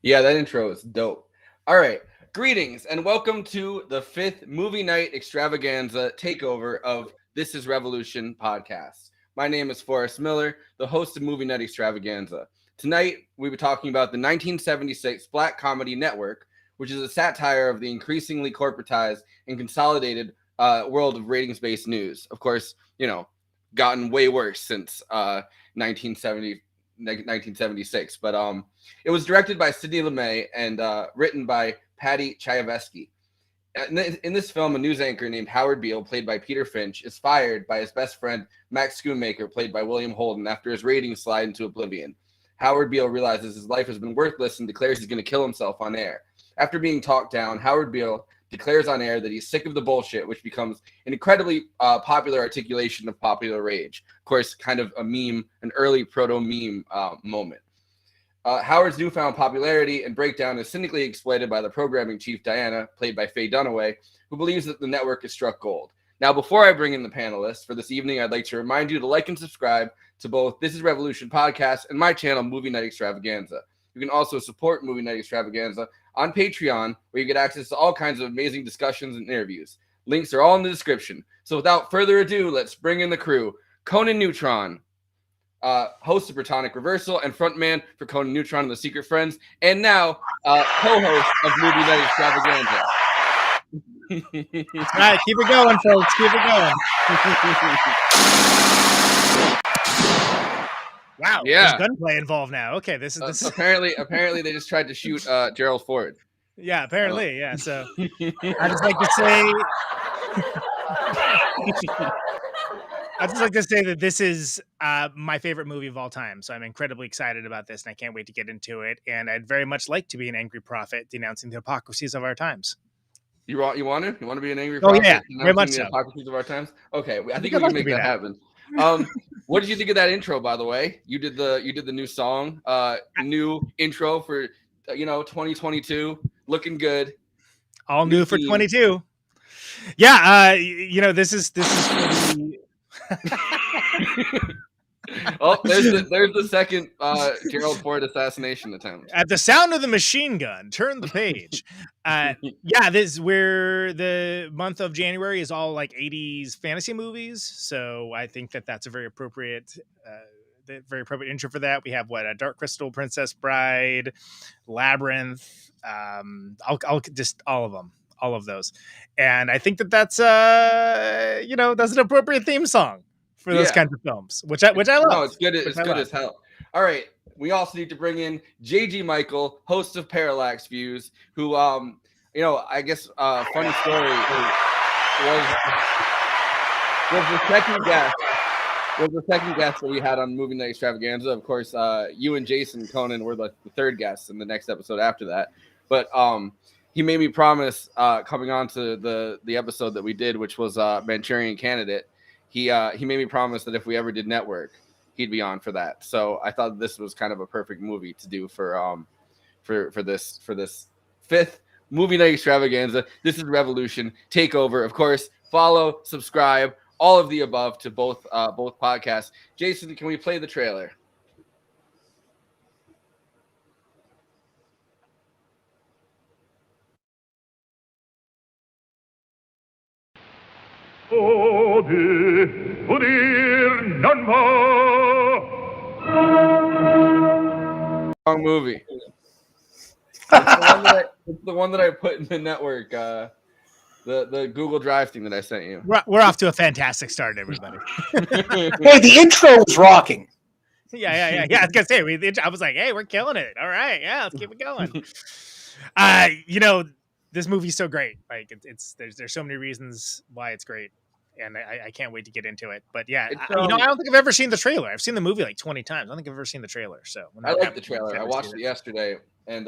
Yeah, that intro is dope. All right. Greetings and welcome to the 5th movie night extravaganza takeover of This is Revolution podcast. My name is Forrest Miller, the host of Movie Night Extravaganza. Tonight, we'll be talking about the 1976 Black Comedy Network, which is a satire of the increasingly corporatized and consolidated world of ratings-based news. Of course, gotten way worse since 1976, but it was directed by Sidney Lumet and written by Paddy Chayefsky. In this film, a news anchor named Howard Beale, played by Peter Finch, is fired by his best friend Max Schoonmaker, played by William Holden, after his ratings slide into oblivion. Howard Beale realizes his life has been worthless and declares he's going to kill himself on air. After being talked down, Howard Beale declares on air that he's sick of the bullshit, which becomes an incredibly popular articulation of popular rage. Of course, kind of a meme, an early proto-meme moment. Howard's newfound popularity and breakdown is cynically exploited by the programming chief, Diana, played by Faye Dunaway, who believes that the network has struck gold. Now, before I bring in the panelists for this evening, I'd like to remind you to like and subscribe to both This is Revolution podcast and my channel, Movie Night Extravaganza. You can also support Movie Night Extravaganza on Patreon, where you get access to all kinds of amazing discussions and interviews. Links are all in the description. So without further ado, let's bring in the crew. Conan Neutron, host of Protonic Reversal and frontman for Conan Neutron and the Secret Friends, and now co-host of Movie Night Extravaganza. All right, keep it going, folks. Keep it going. Wow, yeah, there's gunplay involved now. Okay, this is apparently they just tried to shoot Gerald Ford. Yeah, apparently, yeah. So I just like to say, that this is my favorite movie of all time. So I'm incredibly excited about this, and I can't wait to get into it. And I'd very much like to be an angry prophet denouncing the hypocrisies of our times. You want to be an angry prophet? Oh yeah, very much the so. Hypocrisies of our times. Okay, I think we can make that happen. What did you think of that intro, by the way? You did the new song, new intro for 2022, looking good. All new for 22. Yeah, this is Oh, there's the second Gerald Ford assassination attempt. At the sound of the machine gun, turn the page. This where the month of January is all like 80s fantasy movies. So I think that's a very appropriate intro for that. We have Dark Crystal, Princess Bride, Labyrinth. I'll just all of those. And I think that's that's an appropriate theme song for those kinds of films, which I love. No, it's good. It's good as hell. All right, we also need to bring in JG Michael, host of Parallax Views, who I guess funny story was the second guest. Was the second guest that we had on Movie Night Extravaganza. Of course, you and Jason Conan were the third guests in the next episode after that. But he made me promise coming on to the episode that we did, which was Manchurian Candidate. He made me promise that if we ever did network, he'd be on for that. So I thought this was kind of a perfect movie to do for this 5th Movie Night Extravaganza. This is Revolution Takeover. Of course, follow, subscribe, all of the above to both podcasts. Jason, can we play the trailer? Wrong movie. It's the one that I put in the network. The Google Drive thing that I sent you. We're off to a fantastic start, everybody. Hey, the intro was rocking. Yeah. I was gonna say, I was like, hey, we're killing it. All right, yeah, let's keep it going. This movie's so great. Like there's so many reasons why it's great, and I can't wait to get into it. But yeah, I don't think I've ever seen the trailer. I've seen the movie like 20 times. I don't think I've ever seen the trailer. So I like the trailer. I watched it yesterday, and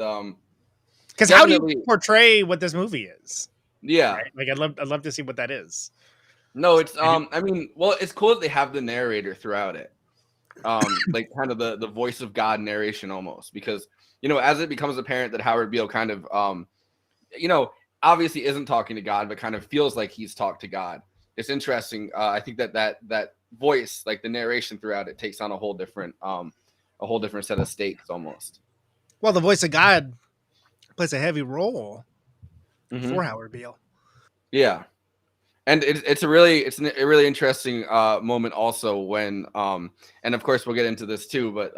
because how do you portray what this movie is? Yeah, right? Like I'd love to see what that is. No, it's it's cool that they have the narrator throughout it, like kind of the voice of God narration almost, because as it becomes apparent that Howard Beale kind of obviously isn't talking to God, but kind of feels like he's talked to God. It's interesting. I think that voice, like the narration throughout it, takes on a whole different set of stakes almost. Well, the voice of God plays a heavy role for Howard Beale. Yeah. And it's a really interesting moment also when and of course we'll get into this too, but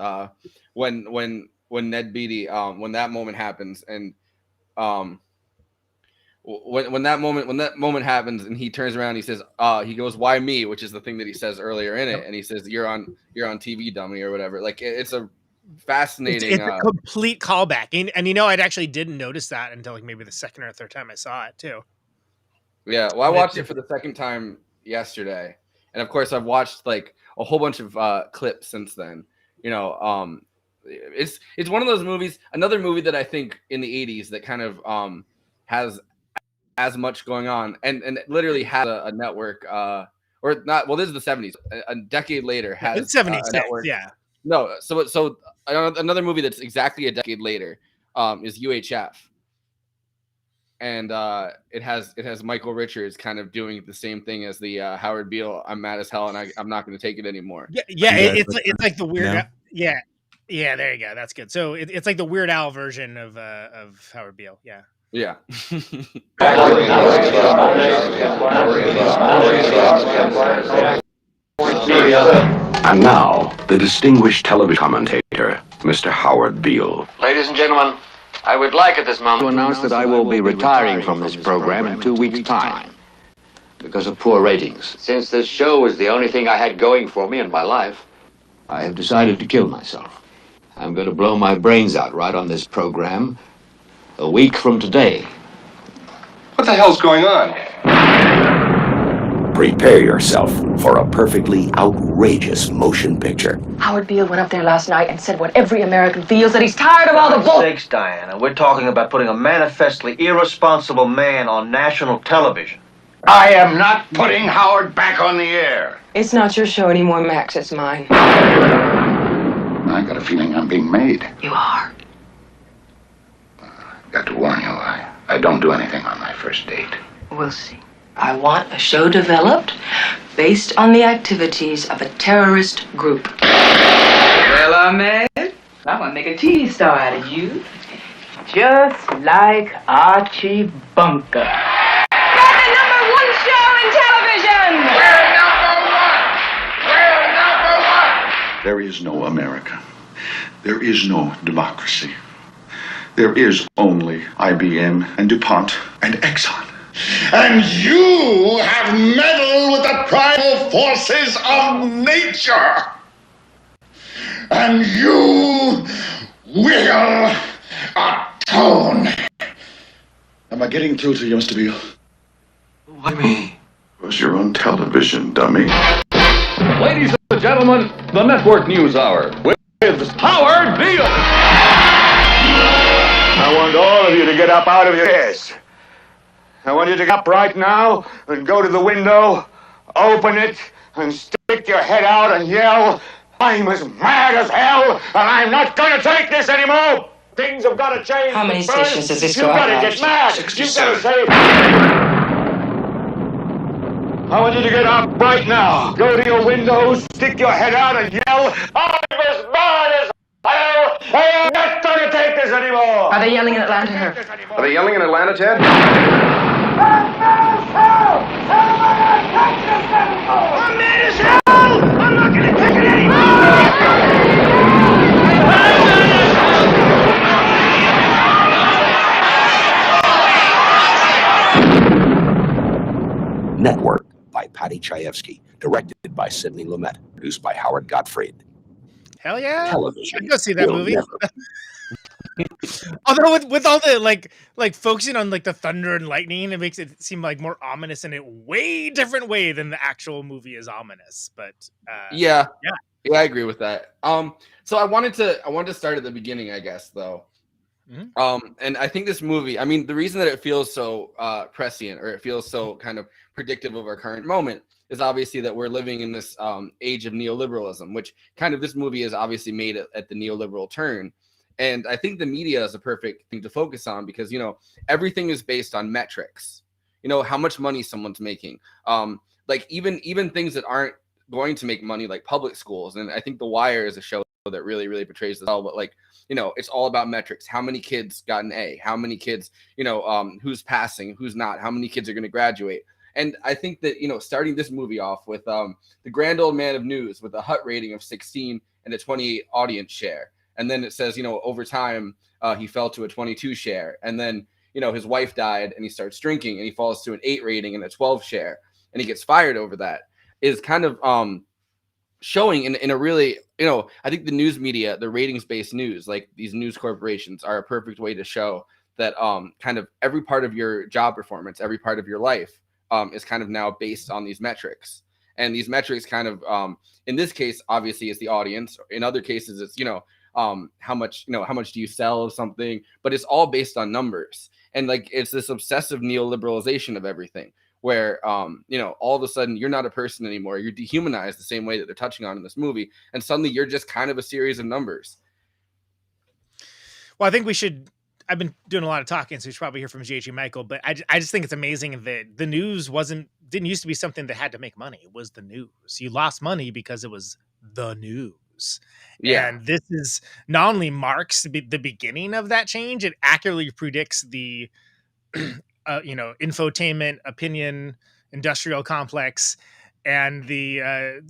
when Ned Beatty when that moment happens and when that moment happens and he turns around, he says he goes, "Why me?" which is the thing that he says earlier in it, and he says, "You're on TV, dummy," or whatever. Like it's a fascinating, it's a complete callback, and you know, I actually didn't notice that until like maybe the second or third time I saw it too. Yeah, well, I watched it for the second time yesterday, and of course, I've watched like a whole bunch of clips since then. You know, it's one of those movies. Another movie that I think in the '80s that kind of has as much going on, and literally has a network, or not. Well, this is the '70s. A decade later, has it's '76. A network. Yeah. No, so another movie that's exactly a decade later is UHF. And it has Michael Richards kind of doing the same thing as the Howard Beale. I'm mad as hell, and I'm not going to take it anymore. Yeah. It's like the weird. Yeah. There you go. That's good. So it's like the Weird Al version of Howard Beale. Yeah. Yeah. And now, the distinguished television commentator, Mr. Howard Beale. Ladies and gentlemen, I would like at this moment to announce that I will be retiring from this program in 2 weeks' time because of poor ratings. Since this show was the only thing I had going for me in my life, I have decided to kill myself. I'm going to blow my brains out right on this program a week from today. What the hell's going on? Prepare yourself for a perfectly outrageous motion picture. Howard Beale went up there last night and said what every American feels, that he's tired of all the bull. Sakes, Diana, we're talking about putting a manifestly irresponsible man on national television. I am not putting Howard back on the air. It's not your show anymore, Max. It's mine. I got a feeling I'm being made. You are. Got to warn you, I don't do anything on my first date. We'll see. I want a show developed based on the activities of a terrorist group. Well, Ahmed, I want to make a TV star out of you. Just like Archie Bunker. You're the #1 show in television! We're number one! There is no America. There is no democracy. There is only IBM and DuPont and Exxon. And you have meddled with the primal forces of nature. And you will atone. Am I getting through to you, Mr. Beale? Why me? It was your own television, dummy. Ladies and gentlemen, the Network News Hour with Howard Beale. I want all of you to get up out of your chairs. I want you to get up right now and go to the window, open it, and stick your head out and yell, "I'm as mad as hell, and I'm not going to take this anymore! Things have got to change." How many stations does this go You've out got to at? get mad! You've got to say... I want you to get up right now. Go to your window, stick your head out, and yell, "I'm as mad as hell, and I'm not going to take this anymore!" Are they yelling in Atlanta here? Are they yelling in Atlanta, Ted? I'm mad as hell! I'm not going to take it anymore! Network by Paddy Chayefsky. Directed by Sidney Lumet. Produced by Howard Gottfried. Hell yeah. Television. I'd go see that will movie. never- Although with all the like focusing on like the thunder and lightning, it makes it seem like more ominous in a way different way than the actual movie is ominous. But Yeah, I agree with that. So I wanted to start at the beginning, I guess, though. And I think this movie, I mean, the reason that it feels so prescient, or it feels so kind of predictive of our current moment, is obviously that we're living in this age of neoliberalism, which kind of this movie is obviously made at the neoliberal turn. And I think the media is a perfect thing to focus on because, you know, everything is based on metrics, you know, how much money someone's making, like even things that aren't going to make money, like public schools. And I think The Wire is a show that really, really portrays this well. But like, you know, it's all about metrics. How many kids got an A? How many kids, you know, who's passing, who's not? How many kids are going to graduate? And I think that, you know, starting this movie off with the grand old man of news with a HUT rating of 16 and a 28 audience share. And then it says, you know, over time, he fell to a 22 share. And then, you know, his wife died and he starts drinking and he falls to an 8 rating and a 12 share. And he gets fired over that. Is kind of showing in a really, you know, I think the news media, the ratings-based news, like these news corporations are a perfect way to show that kind of every part of your job performance, every part of your life is kind of now based on these metrics. And these metrics kind of, in this case, obviously is the audience. In other cases, it's, you know, how much do you sell of something, but it's all based on numbers. And like, it's this obsessive neoliberalization of everything where, you know, all of a sudden you're not a person anymore. You're dehumanized the same way that they're touching on in this movie. And suddenly you're just kind of a series of numbers. Well, I think I've been doing a lot of talking, so we should probably hear from J.G. Michael, but I just think it's amazing that the news didn't used to be something that had to make money. It was the news. You lost money because it was the news. Yeah. And this is not only marks the beginning of that change, it accurately predicts the you know, infotainment, opinion, industrial complex, and the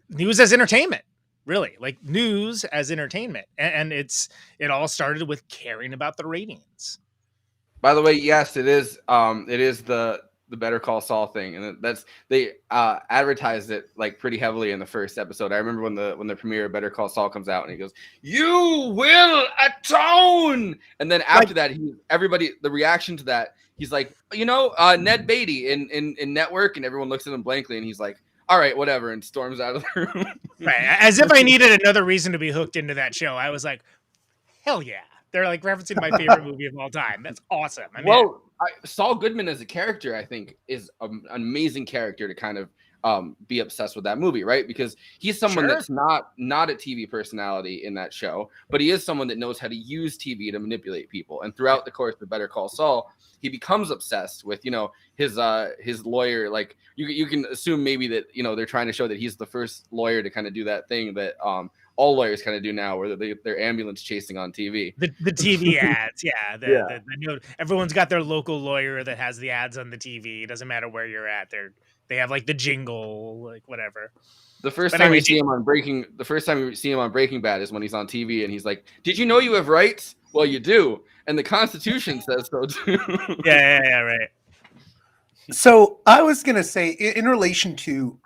news as entertainment, really, like news as entertainment. And it all started with caring about the ratings. By the way, yes, it is the Better Call Saul thing, and that's they advertised it like pretty heavily in the first episode. I remember when the premiere of Better Call Saul comes out, and he goes, "You will atone," and then after that, the reaction to that, he's like, you know, Ned Beatty in Network, and everyone looks at him blankly, and he's like, "All right, whatever," and storms out of the room. Right, as if I needed another reason to be hooked into that show. I was like, hell yeah. They're like referencing my favorite movie of all time. That's awesome. Saul Goodman as a character, I think, is an amazing character to kind of be obsessed with that movie, right? Because he's someone that's not a TV personality in that show, but he is someone that knows how to use TV to manipulate people. And throughout the course of Better Call Saul, he becomes obsessed with, you know, his lawyer. Like you can assume maybe that, you know, they're trying to show that he's the first lawyer to kind of do that thing that all lawyers kind of do now, where they're ambulance chasing on TV. The TV ads, yeah. Everyone's got their local lawyer that has the ads on the TV. It doesn't matter where you're at. They have like the jingle, like whatever. The first time you see him on Breaking Bad is when he's on TV and he's like, "Did you know you have rights? Well, you do, and the Constitution says so too." Yeah, right. So I was gonna say, in relation to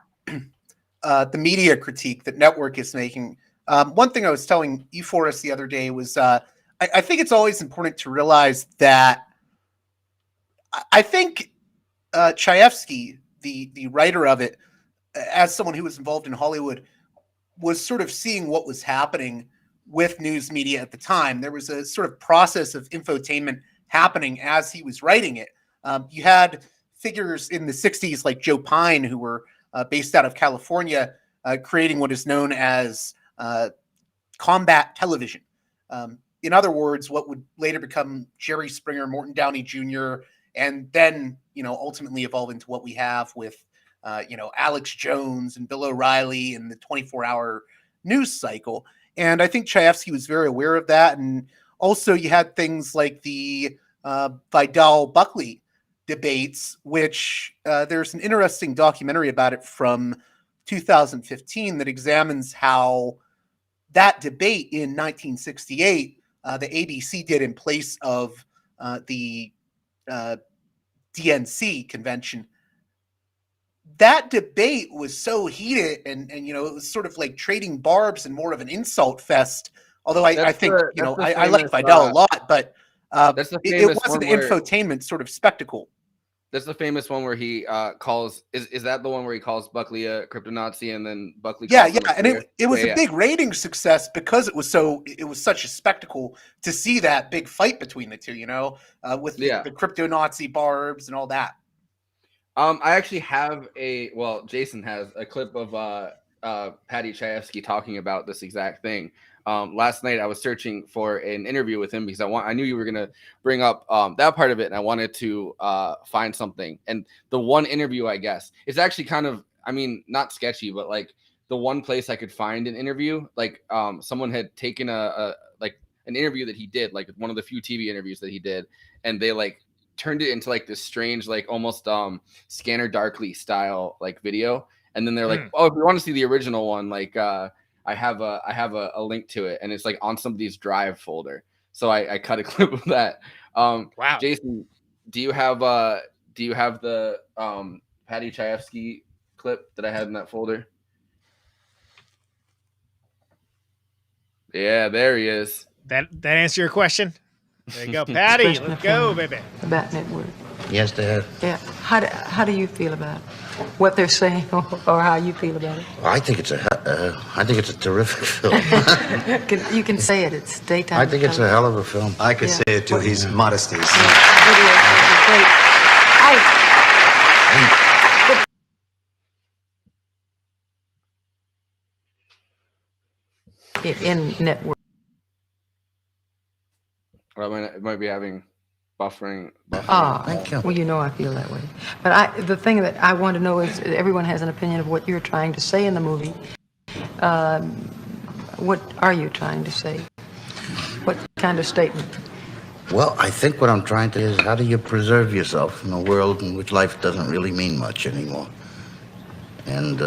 the media critique that Network is making. One thing I was telling you, Forrest, the other day was I think it's always important to realize that I think Chayefsky, the writer of it, as someone who was involved in Hollywood, was sort of seeing what was happening with news media at the time. There was a sort of process of infotainment happening as he was writing it. You had figures in the 60s like Joe Pine, who were based out of California, creating what is known as combat television. In other words, what would later become Jerry Springer, Morton Downey Jr., and then, you know, ultimately evolve into what we have with, you know, Alex Jones and Bill O'Reilly and the 24-hour news cycle. And I think Chayefsky was very aware of that. And also you had things like the Vidal-Buckley debates, which there's an interesting documentary about it from 2015 that examines how that debate in 1968, the ABC did in place of the DNC convention. That debate was so heated and you know, it was sort of like trading barbs and more of an insult fest. Although I think, you know, I like Vidal a lot, but it was an infotainment sort of spectacle. That's the famous one where he calls. Is that the one where he calls Buckley a crypto Nazi and then Buckley? Yeah, and it was a big rating success because it was such a spectacle to see that big fight between the two. You know, with the crypto Nazi barbs and all that. I actually have Jason has a clip of Paddy Chayefsky talking about this exact thing. Last night I was searching for an interview with him because I knew you were going to bring up that part of it, and I wanted to find something. And the one interview, I guess, is actually kind of, I mean, not sketchy, but like the one place I could find an interview. Like someone had taken an interview that he did, like one of the few TV interviews that he did, and they like turned it into like this strange, like almost Scanner Darkly style like video. And then they're like, oh, if you want to see the original one, like I have a link to it, and it's like on somebody's Drive folder. So I cut a clip of that. Wow. Jason, do you have the Paddy Chayefsky clip that I had in that folder? Yeah, there he is. That answer your question? There you go, Paddy. Let's go, baby. About network. Yes, Dad. Yeah. How do you feel about it? What they're saying, or how you feel about it? Well, I think it's a terrific film. You can say it. It's daytime. I think it's a hell of a film. I could say it too. He's modesty. In network. Well, it might be having buffering. Thank you. Well, you know I feel that way. But the thing that I want to know is, everyone has an opinion of what you're trying to say in the movie. What are you trying to say? What kind of statement? Well, I think what I'm trying to is, how do you preserve yourself in a world in which life doesn't really mean much anymore? And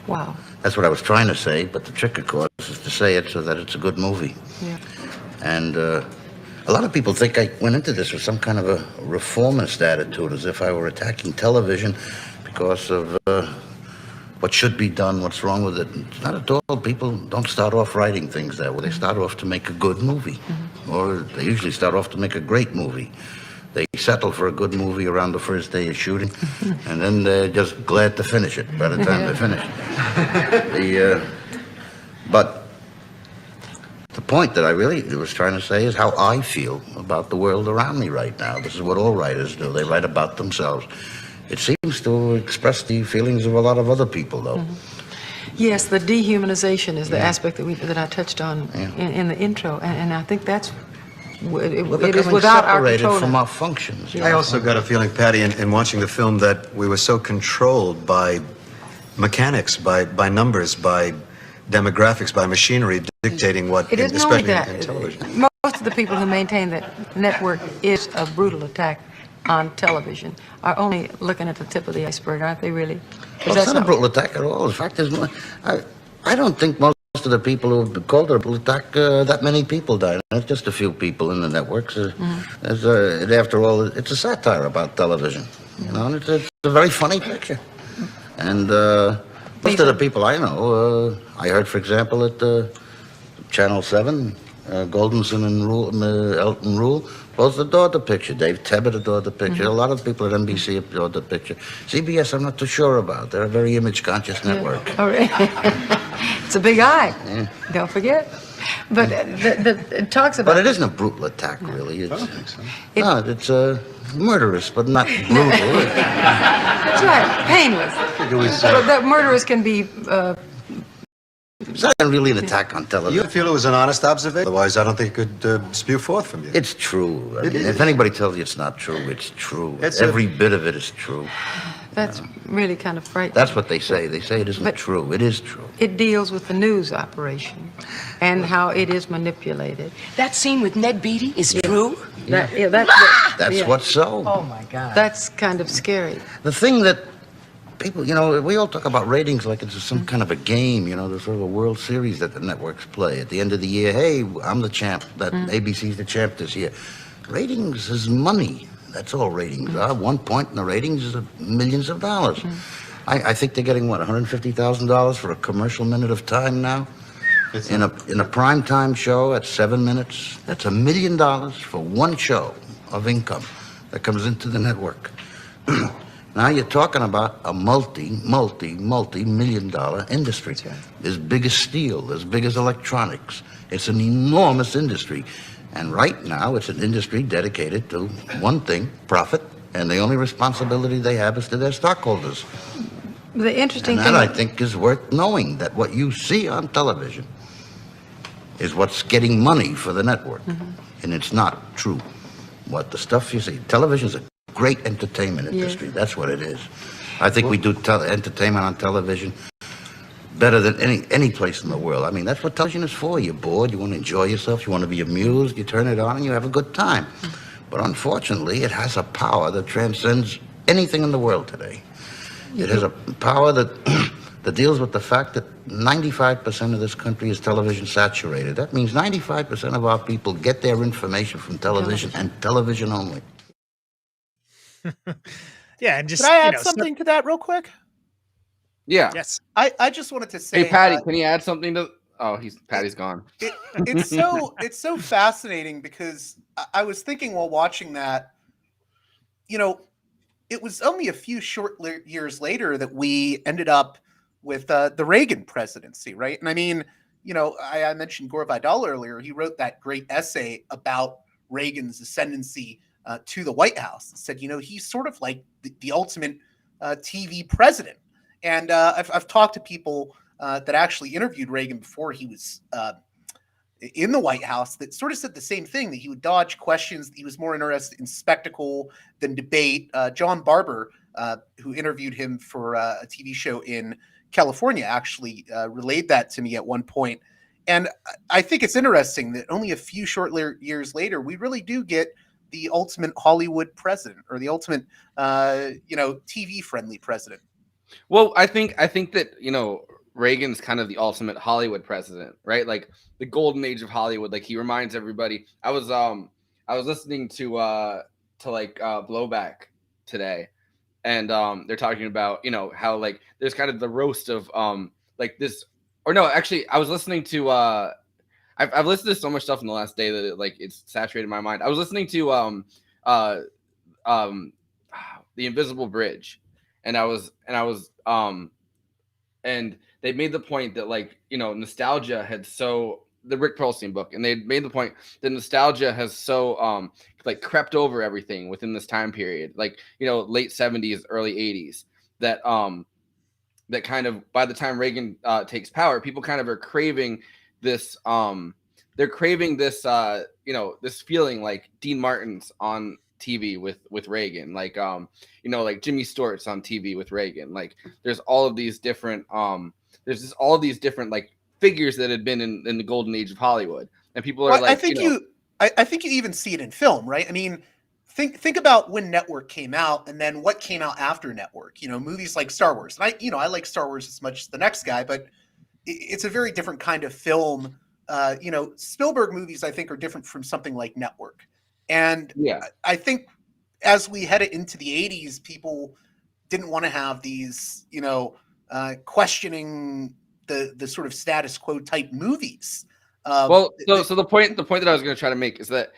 wow. That's what I was trying to say, but the trick, of course, is to say it so that it's a good movie. Yeah. And a lot of people think I went into this with some kind of a reformist attitude, as if I were attacking television because of what should be done, what's wrong with it. It's not at all. People don't start off writing things that way. They start off to make a good movie, or they usually start off to make a great movie. They settle for a good movie around the first day of shooting, and then they're just glad to finish it by the time they finish. But the point that I really was trying to say is how I feel about the world around me right now. This is what all writers do. They write about themselves. It seems to express the feelings of a lot of other people, though. Yes, the dehumanization is the aspect that I touched on in the intro, and I think that's it is without our control from our functions. I also got a feeling, Paddy, in watching the film, that we were so controlled by mechanics, by numbers, by demographics, by machinery dictating what, it isn't especially only that. in television. Most of the people who maintain that network is a brutal attack on television are only looking at the tip of the iceberg, aren't they, really? Well, it's not a brutal attack at all. In fact, I don't think most of the people who have called it a brutal attack, that many people died. It's just a few people in the networks. After all, it's a satire about television. You know, and it's a very funny picture. And most of the people I know, I heard, for example, at Channel 7, Goldenson and Elton Rule both adored the picture. Dave Tebbutt adored the picture. A lot of people at NBC adored the picture. CBS, I'm not too sure about. They're a very image-conscious network. Oh, really? It's a big eye. Yeah. Don't forget. But it talks about... But it isn't a brutal attack, really. It's, I don't think so. It's murderous, but not brutal. That's right. Painless. But that murderous can be... It's not really an attack on television. You feel it was an honest observation? Otherwise, I don't think it could spew forth from you. It's true. I mean, if anybody tells you it's not true, it's true. Every bit of it is true. That's really kind of frightening. That's what they say. They say it isn't true. It is true. It deals with the news operation and how it is manipulated. That scene with Ned Beatty is true? That's what's so. Oh, my God. That's kind of scary. The thing that people, you know, we all talk about ratings like it's some kind of a game, you know, there's sort of a World Series that the networks play. At the end of the year, hey, I'm the champ, that ABC's the champ this year. Ratings is money. That's all ratings are. 1 point in the ratings is millions of dollars. I think they're getting, what, $150,000 for a commercial minute of time now? In a prime time show at 7 minutes, that's $1 million for one show of income that comes into the network. Now you're talking about a multi-million-dollar industry. Right. As big as steel, as big as electronics. It's an enormous industry. And right now it's an industry dedicated to one thing, profit, and the only responsibility they have is to their stockholders. The interesting thing... I think is worth knowing, that what you see on television is what's getting money for the network. And it's not true. What the stuff you see, television is a great entertainment industry. That's what it is. I think we do entertainment on television better than any place in the world. I mean, that's what television is for. You're bored, you want to enjoy yourself, you want to be amused, you turn it on and you have a good time. But unfortunately, it has a power that transcends anything in the world today. It has a power that that deals with the fact that 95% of this country is television saturated. That means 95% of our people get their information from television and television only. Yeah, and just Could I add something to that real quick? Yeah. Yes. I just wanted to say, Hey, Patty, can you add something to? Oh, Patty's gone. It's so fascinating because I was thinking while watching that, it was only a few short years later that we ended up with the Reagan presidency, right? And I mean, I mentioned Gore Vidal earlier. He wrote that great essay about Reagan's ascendancy to the White House. Said, he's sort of like the ultimate TV president. And I've talked to people that actually interviewed Reagan before he was in the White House that sort of said the same thing, that he would dodge questions. He was more interested in spectacle than debate. John Barber, who interviewed him for a TV show in California, actually relayed that to me at one point. And I think it's interesting that only a few short years later, we really do get the ultimate Hollywood president, or the ultimate, TV-friendly president. Well, I think that, Reagan's kind of the ultimate Hollywood president, right? Like the golden age of Hollywood. Like he reminds everybody. I was listening to Blowback today, and they're talking about, how like there's kind of the roast of like this, or no, actually I was listening to I've listened to so much stuff in the last day that it's saturated my mind. I was listening to The Invisible Bridge, and and they made the point that nostalgia had the Rick Perlstein book, and they made the point that nostalgia has crept over everything within this time period, late 70s, early 80s, that that kind of by the time Reagan takes power, people kind of are craving this they're craving this this feeling like Dean Martin's on TV with Reagan, like Jimmy Stewart's on TV with Reagan. Like there's all of these different all of these different figures that had been in the golden age of Hollywood, and people are I think you even see it in film, right? I mean, think about when Network came out, and then what came out after Network. Movies like Star Wars. And I like Star Wars as much as the next guy, but it's a very different kind of film. Spielberg movies, I think, are different from something like Network. And yeah, I think as we headed into the 80s, people didn't want to have these, questioning the sort of status quo type movies. So the point that I was going to try to make is that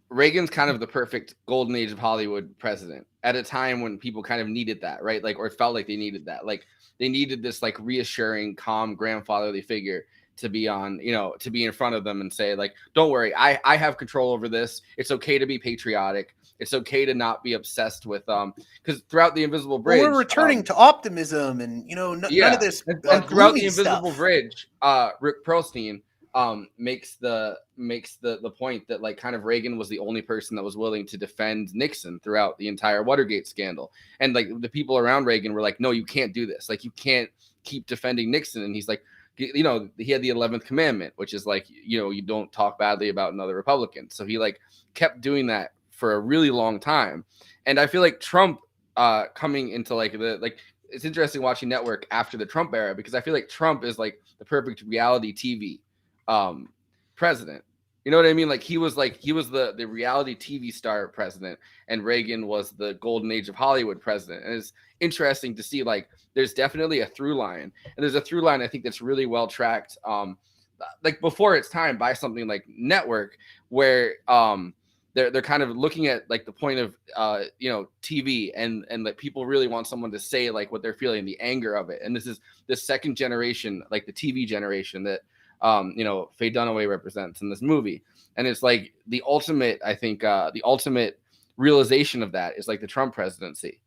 Reagan's kind of the perfect golden age of Hollywood president at a time when people kind of needed that, right? Or felt like they needed that. Like they needed this reassuring, calm, grandfatherly figure to be on, to be in front of them and say, don't worry, I have control over this. It's okay to be patriotic. It's okay to not be obsessed with because throughout the Invisible Bridge, we're returning to optimism and none of this. And throughout the Invisible Bridge, Rick Perlstein makes the point that kind of Reagan was the only person that was willing to defend Nixon throughout the entire Watergate scandal, and the people around Reagan were like, no, you can't do this. You can't keep defending Nixon. And he's like, he had the 11th commandment, which is you don't talk badly about another Republican. So he kept doing that for a really long time. And I feel like Trump coming into it's interesting watching Network after the Trump era, because I feel like Trump is the perfect reality TV president. You know what I mean? He was the reality TV star president, and Reagan was the golden age of Hollywood president. And it's interesting to see there's definitely a through line, and there's a through line I think that's really well tracked before its time by something like Network, where they're kind of looking at the point of TV, and people really want someone to say what they're feeling, the anger of it. And this is the second generation, the TV generation that Faye Dunaway represents in this movie. And it's the ultimate, I think, the ultimate realization of that is the Trump presidency.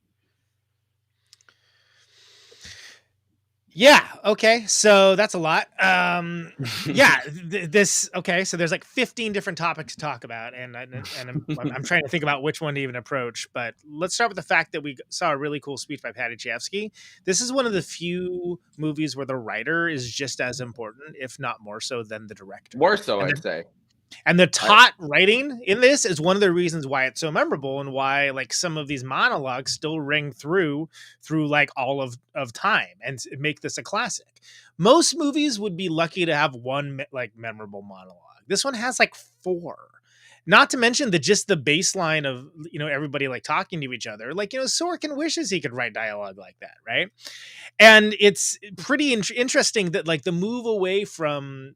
Yeah. Okay. So that's a lot. Yeah. This. Okay. So there's like 15 different topics to talk about, and I'm trying to think about which one to even approach. But let's start with the fact that we saw a really cool speech by Paddy Chayefsky. This is one of the few movies where the writer is just as important, if not more so, than the director. More so, I'd say. And the taut writing in this is one of the reasons why it's so memorable and why like some of these monologues still ring through like all of time and make this a classic. Most movies would be lucky to have one like memorable monologue. This one has like 4. Not to mention just the baseline of, everybody like talking to each other. Like, Sorkin wishes he could write dialogue like that, right? And it's pretty interesting that like the move away from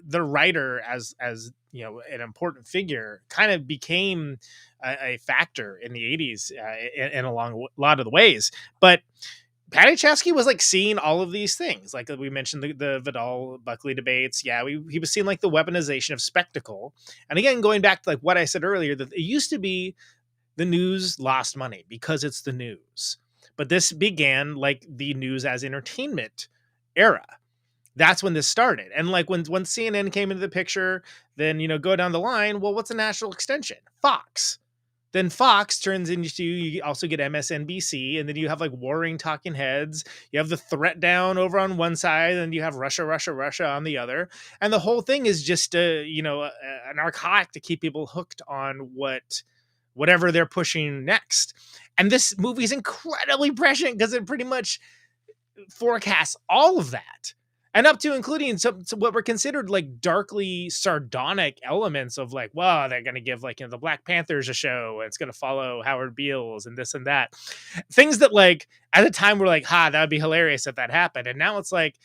the writer as an important figure kind of became a factor in the 80s in a lot of the ways. But Paddy Chayefsky was like seeing all of these things, like we mentioned the Vidal Buckley debates. Yeah, he was seeing like the weaponization of spectacle. And again, going back to like what I said earlier, that it used to be the news lost money because it's the news. But this began like the news as entertainment era. That's when this started. And like when CNN came into the picture, then, go down the line. Well, what's a national extension? Fox. Then Fox turns into, you also get MSNBC, and then you have like warring talking heads. You have the threat down over on one side, and you have Russia on the other. And the whole thing is just, a narcotic to keep people hooked on whatever they're pushing next. And this movie is incredibly prescient because it pretty much forecasts all of that. And up to including some what were considered like darkly sardonic elements of like, well, they're going to give like, the Black Panthers a show. And it's going to follow Howard Beale's and this and that. Things that like at the time were like, that would be hilarious if that happened. And now it's like,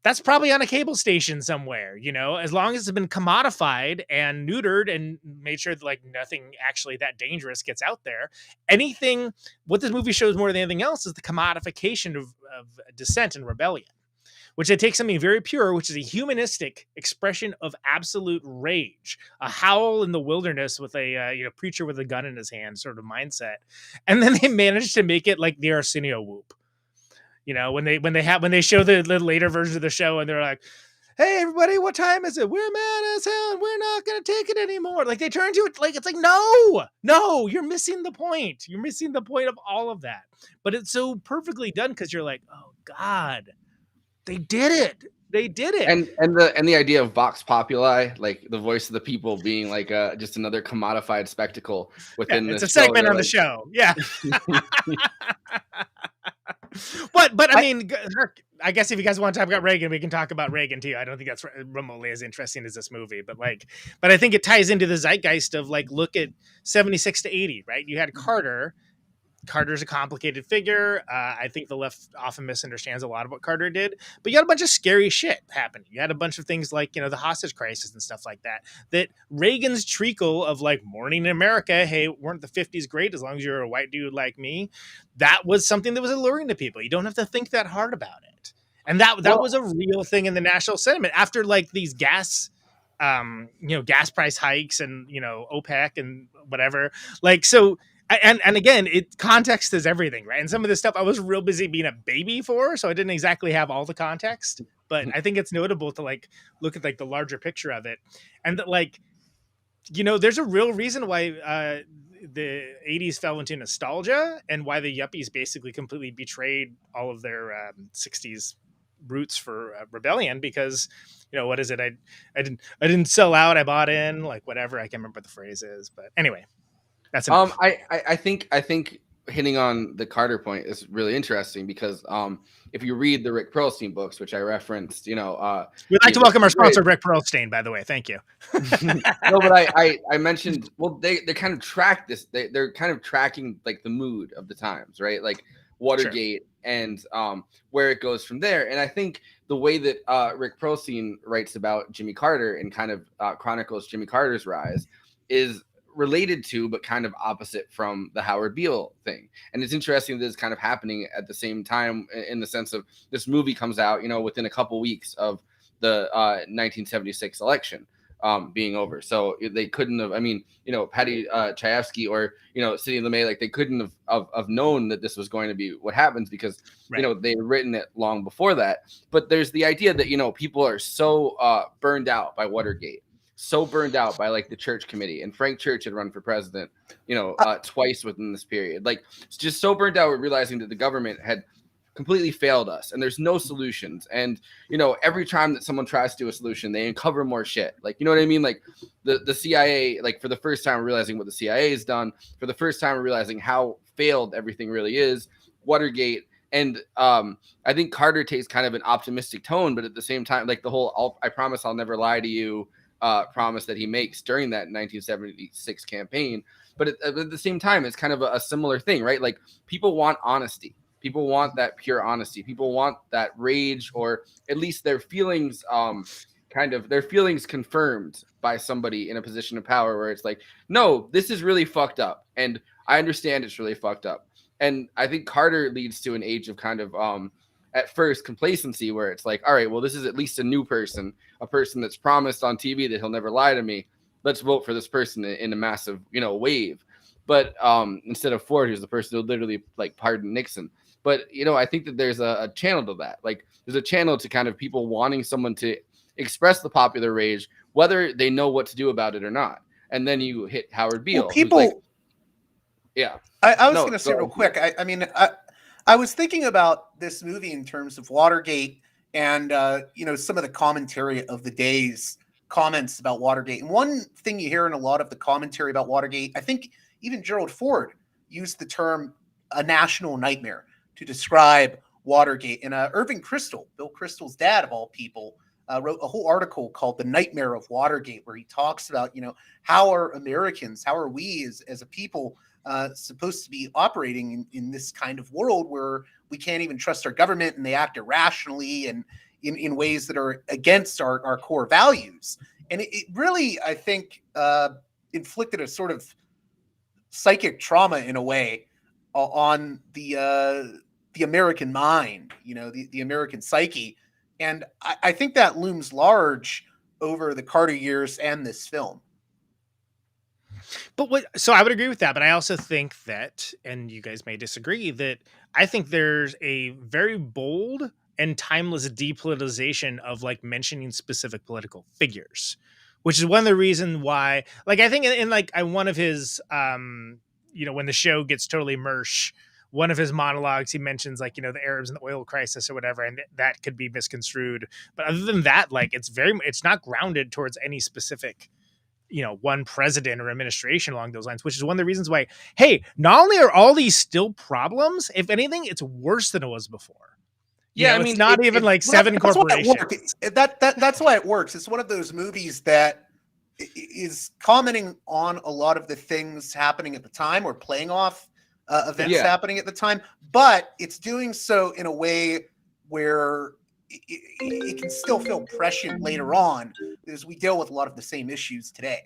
that's probably on a cable station somewhere, as long as it's been commodified and neutered and made sure that like nothing actually that dangerous gets out there. What this movie shows more than anything else is the commodification of dissent and rebellion, which it takes something very pure, which is a humanistic expression of absolute rage, a howl in the wilderness with a preacher with a gun in his hand sort of mindset. And then they managed to make it like the Arsenio whoop. When they show the later version of the show and they're like, hey, everybody, what time is it? We're mad as hell and we're not going to take it anymore. Like they turn to it like, it's like, no, you're missing the point. You're missing the point of all of that. But it's so perfectly done because you're like, oh, God, they did it. They did it. And the idea of Vox Populi, like the voice of the people being like just another commodified spectacle within this. It's a segment on the show. Yeah. But I mean, I guess if you guys want to talk about Reagan, we can talk about Reagan too. I don't think that's remotely as interesting as this movie, but I think it ties into the zeitgeist of like, look at 76 to 80, right? You had Carter. Carter's a complicated figure. I think the left often misunderstands a lot of what Carter did, but you had a bunch of scary shit happening. You had a bunch of things like, the hostage crisis and stuff like that Reagan's treacle of like morning in America. Hey, weren't the 50s great as long as you're a white dude like me? That was something that was alluring to people. You don't have to think that hard about it. And that was a real thing in the national sentiment after like these gas price hikes and, OPEC and whatever. Like, so, and again, context is everything, right? And some of this stuff I was real busy being a baby for, so I didn't exactly have all the context. But I think it's notable to like look at like the larger picture of it, and that like, there's a real reason why the 80s fell into nostalgia and why the yuppies basically completely betrayed all of their 60s roots for rebellion because. What is it? I didn't sell out. I bought in, like whatever. I can't remember what the phrase is, but anyway. That's enough. I think hitting on the Carter point is really interesting because if you read the Rick Perlstein books, which I referenced, we'd like to welcome our sponsor, Rick Perlstein, by the way. Thank you. No, but I mentioned, well, they kind of track this. They're kind of tracking like the mood of the times, right? Like Watergate and where it goes from there. And I think the way that Rick Perlstein writes about Jimmy Carter and kind of chronicles Jimmy Carter's rise is related to, but kind of opposite from the Howard Beale thing. And it's interesting that it's kind of happening at the same time in the sense of this movie comes out, within a couple weeks of the 1976 election. being over. So they couldn't have, I mean, you know, Paddy Chayefsky or, you know, Sidney Lumet, like they couldn't have known that this was going to be what happens because, you know, they had written it long before that. But there's the idea that, you know, people are so burned out by Watergate, so burned out by like the Church Committee, and Frank Church had run for president, you know, twice within this period. Like it's just so burned out with realizing that the government had completely failed us and there's no solutions. And, you know, every time that someone tries to do a solution, they uncover more shit. Like, you know what I mean? Like the CIA, like for the first time realizing what the CIA has done, for the first time realizing how failed everything really is, Watergate. And I think Carter takes kind of an optimistic tone, but at the same time, like the whole I promise I'll never lie to you promise that he makes during that 1976 campaign. But at the same time, it's kind of a similar thing, right? Like people want honesty. People want that pure honesty. People want that rage, or at least their feelings, their feelings confirmed by somebody in a position of power where it's like, no, this is really fucked up. And I understand it's really fucked up. And I think Carter leads to an age of kind of, at first, complacency, where it's like, all right, well, this is at least a new person, a person that's promised on TV that he'll never lie to me. Let's vote for this person in a massive, you know, wave. But instead of Ford, who's the person who literally like pardoned Nixon. But, you know, I think that there's a channel to that. Like there's a channel to kind of people wanting someone to express the popular rage, whether they know what to do about it or not. And then you hit Howard Beale. Well, people, like, yeah. I was going to say real quick. I mean, I was thinking about this movie in terms of Watergate and, you know, some of the commentary of the day's comments about Watergate. And one thing you hear in a lot of the commentary about Watergate, I think even Gerald Ford used the term a national nightmare to describe Watergate. And Irving Kristol, Bill Kristol's dad of all people, wrote a whole article called The Nightmare of Watergate, where he talks about, you know, how are Americans, how are we as a people supposed to be operating in this kind of world where we can't even trust our government and they act irrationally and in ways that are against our core values. And it really, I think, inflicted a sort of psychic trauma in a way on the American mind, you know, the American psyche. And I think that looms large over the Carter years and this film. But so I would agree with that, but I also think that, and you guys may disagree, that I think there's a very bold and timeless depoliticization of like mentioning specific political figures, which is one of the reasons why, like, I think in like one of his, you know, when the show gets totally mersh, one of his monologues, he mentions like, you know, the Arabs and the oil crisis or whatever, and that could be misconstrued. But other than that, like, it's not grounded towards any specific, you know, one president or administration along those lines, which is one of the reasons why, hey, not only are all these still problems, if anything, it's worse than it was before. Yeah, I mean, it's not even like seven corporations. That's why it works. It's one of those movies that is commenting on a lot of the things happening at the time or playing off events happening at the time, but it's doing so in a way where it can still feel prescient later on because we deal with a lot of the same issues today.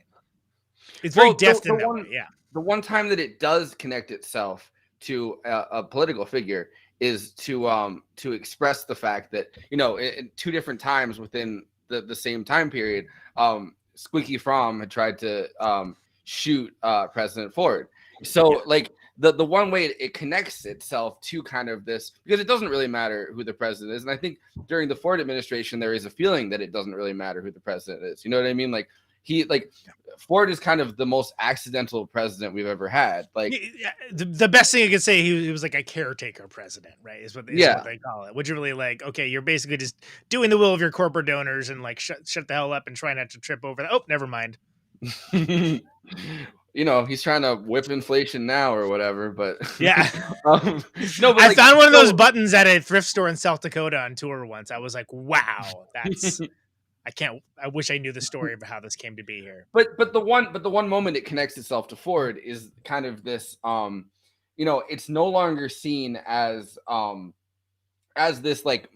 It's very deft in that way, yeah. The one time that it does connect itself to a political figure is to express the fact that, you know, in two different times within the same time period, Squeaky Fromm had tried to shoot President Ford. So like the one way it connects itself to kind of this, because it doesn't really matter who the president is. And I think during the Ford administration, there is a feeling that it doesn't really matter who the president is. You know what I mean? Like Ford is kind of the most accidental president we've ever had. Like the best thing I could say, he was like a caretaker president, right? Is what they call it. Which are really like, okay, you're basically just doing the will of your corporate donors and like shut the hell up and try not to trip over that. Oh, never mind. You know, he's trying to whip inflation now or whatever, but yeah. No, but I found one of those buttons at a thrift store in South Dakota on tour once. I was like, wow, that's I wish I knew the story of how this came to be here. But the one moment it connects itself to Ford is kind of this, you know, it's no longer seen as this like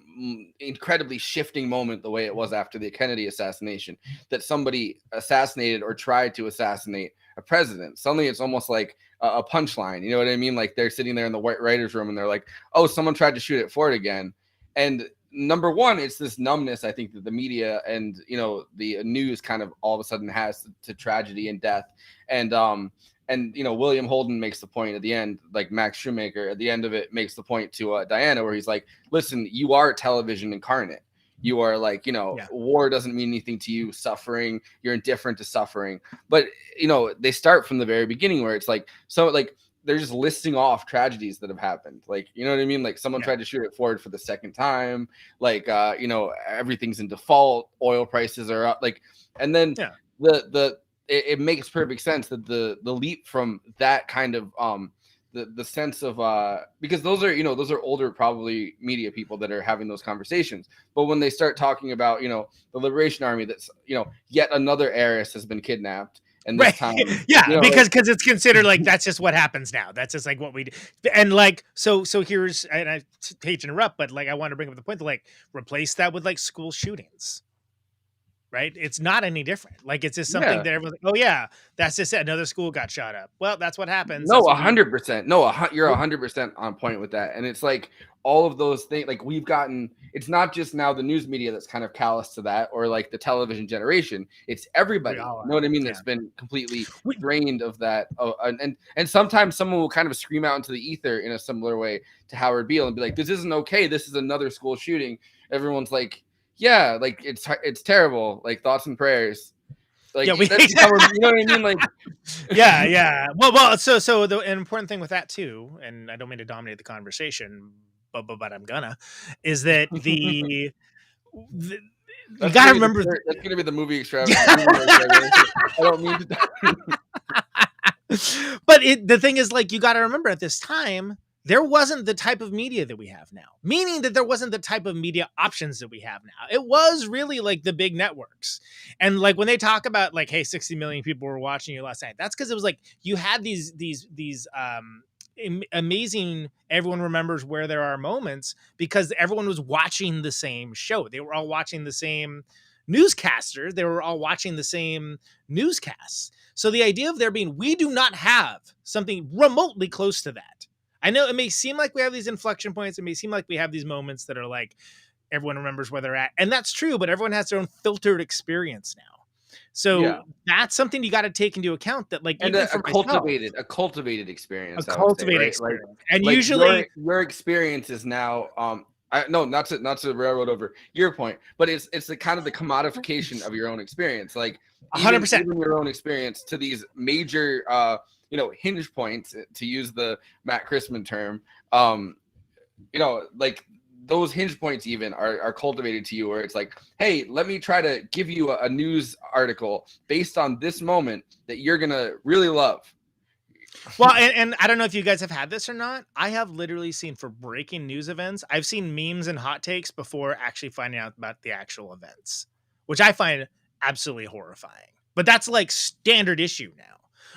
incredibly shifting moment the way it was after the Kennedy assassination, that somebody assassinated or tried to assassinate a president. Suddenly it's almost like a punchline. You know what I mean? Like they're sitting there in the white writer's room and they're like, oh, someone tried to shoot at Ford again. And number one, it's this numbness, I think, that the media and, you know, the news kind of all of a sudden has to tragedy and death. And you know, William Holden makes the point at the end, like Max Shoemaker at the end of it makes the point to Diana, where he's like, listen, you are television incarnate. You are like, you know, war doesn't mean anything to you. Suffering, you're indifferent to suffering. But, you know, they start from the very beginning where it's like, so like they're just listing off tragedies that have happened. Like, you know what I mean? Like someone tried to shoot at Ford for the second time. Like, you know, everything's in default. Oil prices are up. Like, and then it makes perfect sense that the leap from that kind of the sense of because those are, you know, those are older probably media people that are having those conversations. But when they start talking about, you know, the Liberation Army, that's, you know, yet another heiress has been kidnapped. And this time, yeah, you know, because it's considered like that's just what happens now. That's just like what we do. And like so here's, and I hate to interrupt, but like I want to bring up the point that like replace that with like school shootings. Right? It's not any different. Like it's just something that everyone's like, oh yeah, that's just it. Another school got shot up. Well, that's what happens. No, 100%. No, you're 100% on point with that. And it's like all of those things, like we've gotten, it's not just now the news media that's kind of callous to that, or like the television generation. It's everybody. You know what I mean? That's been completely drained of that. And sometimes someone will kind of scream out into the ether in a similar way to Howard Beale and be like, this isn't okay. This is another school shooting. Everyone's like, yeah, like it's terrible. Like thoughts and prayers. Like yeah, that's how you know what I mean? Like yeah. Well. So the an important thing with that too, and I don't mean to dominate the conversation, but I'm gonna, is that the you gotta remember that's gonna be the movie extravaganza. I don't mean to. But the thing is, like, you got to remember at this time, there wasn't the type of media that we have now, meaning that there wasn't the type of media options that we have now. It was really like the big networks. And like when they talk about like, hey, 60 million people were watching you last night, that's because it was like you had these amazing, everyone remembers where there are moments because everyone was watching the same show. They were all watching the same newscasters. They were all watching the same newscasts. So the idea of there being, we do not have something remotely close to that. I know it may seem like we have these inflection points. It may seem like we have these moments that are like, everyone remembers where they're at. And that's true, but everyone has their own filtered experience now. So that's something you got to take into account, that like, and even a cultivated experience, experience. Like, and like usually your experience is now, not to railroad over your point, but it's the kind of the commodification of your own experience. Like 100% even your own experience to these major, hinge points, to use the Matt Christman term, like those hinge points even are cultivated to you, where it's like, hey, let me try to give you a news article based on this moment that you're going to really love. Well, and I don't know if you guys have had this or not. I have literally seen, for breaking news events, I've seen memes and hot takes before actually finding out about the actual events, which I find absolutely horrifying. But that's like standard issue now.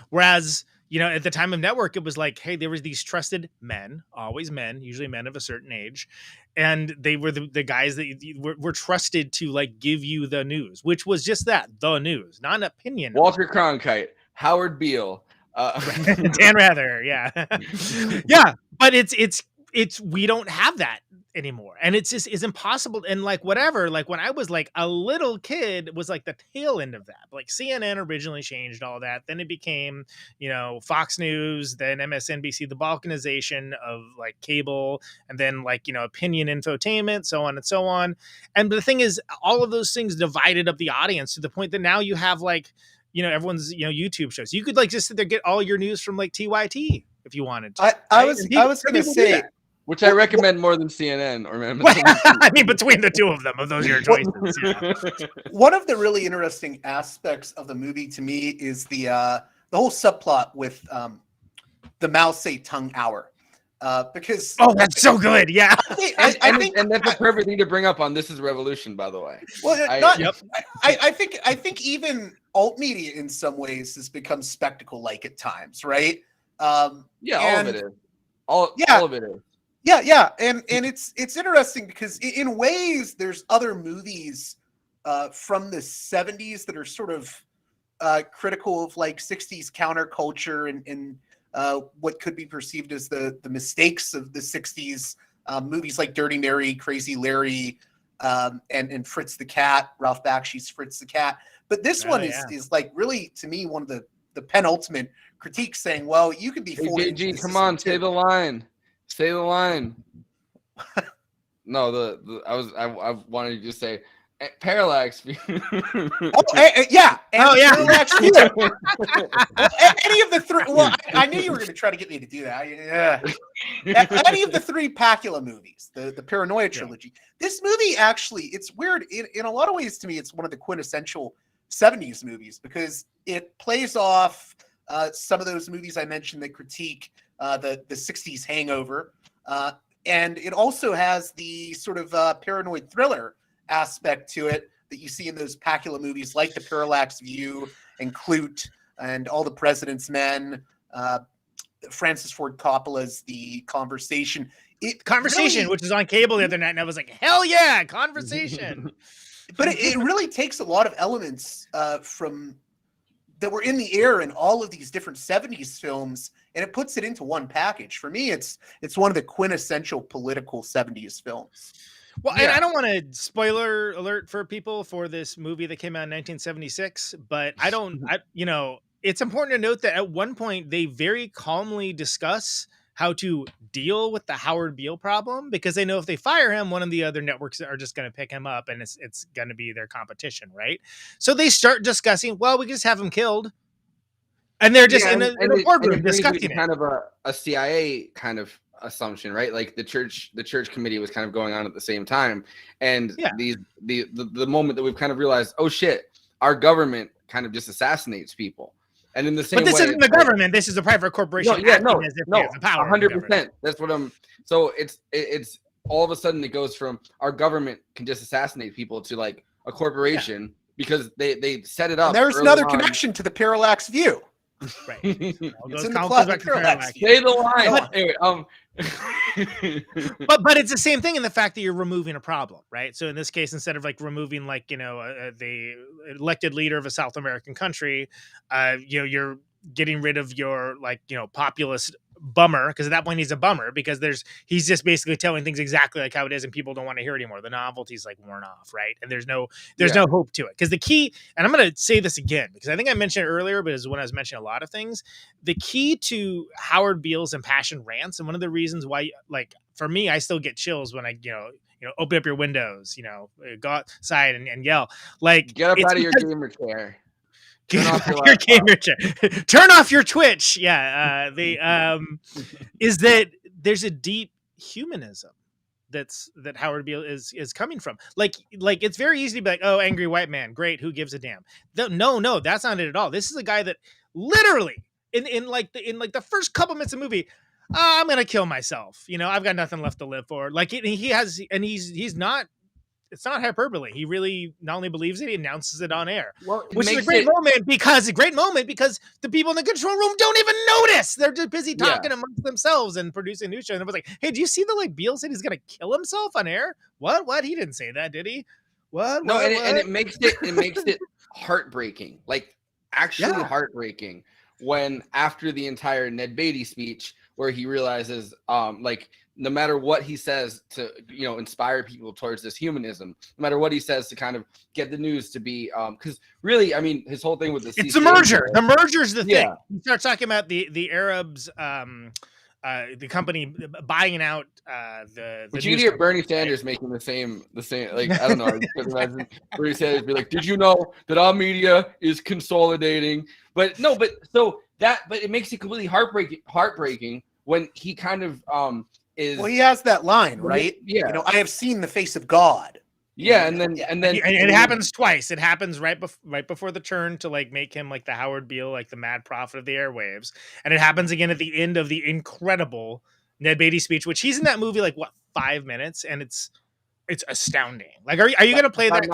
Whereas, at the time of network, it was like, hey, there was these trusted men, always men, usually men of a certain age. And they were the guys that were trusted to like give you the news, which was just that, the news, not an opinion. Walter Cronkite, Howard Beale, Dan Rather, yeah. Yeah, but it's we don't have that anymore, and it's impossible. And like whatever, like when I was like a little kid, it was like the tail end of that. Like CNN originally changed all that, then it became Fox News, then MSNBC, the balkanization of like cable, and then like opinion infotainment, so on and so on. And the thing is, all of those things divided up the audience to the point that now you have like everyone's YouTube shows. You could like just sit there, get all your news from like TYT if you wanted to. I was going to say, which I recommend more than CNN or I mean, between the two of them, of those your choices. One of the really interesting aspects of the movie to me is the whole subplot with the Mao Zedong hour. Because that's so good, yeah. I think that's a perfect thing to bring up on This Is Revolution, by the way. Well, I think even alt media in some ways has become spectacle-like at times, right? All of it is. All of it is. Yeah, and it's interesting because in ways there's other movies from the 70s that are sort of critical of like 60s counterculture and what could be perceived as the mistakes of the 60s, movies like Dirty Mary, Crazy Larry, and Fritz the Cat, Ralph Bakshi's Fritz the Cat. But this one is like really, to me, one of the penultimate critiques, saying, well, you could be fooled. Hey, JG, come on, say the line. Say the line. No, I wanted to just say Parallax. Yeah. Parallax. Well, any of the three. Well, I knew you were going to try to get me to do that. Yeah. Any of the three Pacula movies, the Paranoia Trilogy. This movie actually, it's weird. In a lot of ways, to me, it's one of the quintessential 70s movies because it plays off some of those movies I mentioned that critique the 60s hangover. And it also has the sort of paranoid thriller aspect to it that you see in those Pacula movies like The Parallax View and Clute and All the President's Men, Francis Ford Coppola's The Conversation. Conversation, which is on cable the other night, and I was like, hell yeah, Conversation. But it really takes a lot of elements from that were in the air in all of these different 70s films, and it puts it into one package. For me, it's one of the quintessential political 70s films. Well, and I don't want to spoiler alert for people for this movie that came out in 1976, but it's important to note that at one point they very calmly discuss how to deal with the Howard Beale problem, because they know if they fire him, one of the other networks are just going to pick him up and it's going to be their competition, right? So they start discussing, well, we can just have him killed. And they're just in a boardroom discussing it. Kind of a CIA kind of assumption, right? Like the church committee was kind of going on at the same time. And the moment that we've kind of realized, oh shit, our government kind of just assassinates people. And in the same way, but this isn't the government. This is a private corporation. No, 100%. That's what I'm. So it's all of a sudden it goes from our government can just assassinate people to like a corporation because they set it up. And there's another connection to the Parallax View. Right. It's in the plot of Parallax. Say the line. Anyway, but it's the same thing in the fact that you're removing a problem, right? So in this case, instead of like removing like the elected leader of a South American country, you're getting rid of your populist bummer, because at that point he's a bummer because he's just basically telling things exactly like how it is and people don't want to hear it anymore. The novelty's like worn off, right? And there's no hope to it, because the key, and I'm going to say this again because I think I mentioned it earlier, but it's when I was mentioning a lot of things, the key to Howard Beale's impassioned rants, and one of the reasons why, like for me, I still get chills when I open up your windows, go outside and yell, like get up out of your gamer chair. Turn off your gamer chair. Turn off your Twitch. Yeah, is that there's a deep humanism that Howard Beale is coming from. Like it's very easy to be like, oh, angry white man, great, who gives a damn? No, that's not it at all. This is a guy that literally in the first couple minutes of the movie, I'm gonna kill myself. I've got nothing left to live for. Like he's not. It's not hyperbole. He really not only believes it, he announces it on air, which is a great moment because the people in the control room don't even notice. They're just busy talking amongst themselves and producing a news show. And it was like, hey, do you see Beale said he's going to kill himself on air? What? He didn't say that, did he? What? No, and it makes it heartbreaking, like actually heartbreaking when after the entire Ned Beatty speech where he realizes, no matter what he says to, inspire people towards this humanism, no matter what he says to kind of get the news to be, because really, I mean, his whole thing with it's a merger. The merger is the thing. He starts talking about the Arabs, the company buying out the. But you hear Bernie Sanders making the same. Like I don't know. I just imagine Bernie Sanders be like, "Did you know that our media is consolidating?" But it makes it completely heartbreaking when he kind of Well, he has that line, right? Yeah. I have seen the face of God. Yeah, and then it happens twice. It happens right before the turn to like make him like the Howard Beale, like the mad prophet of the airwaves, and it happens again at the end of the incredible Ned Beatty speech, which he's in that movie like 5 minutes, and it's astounding. Like, are you going to play that clip?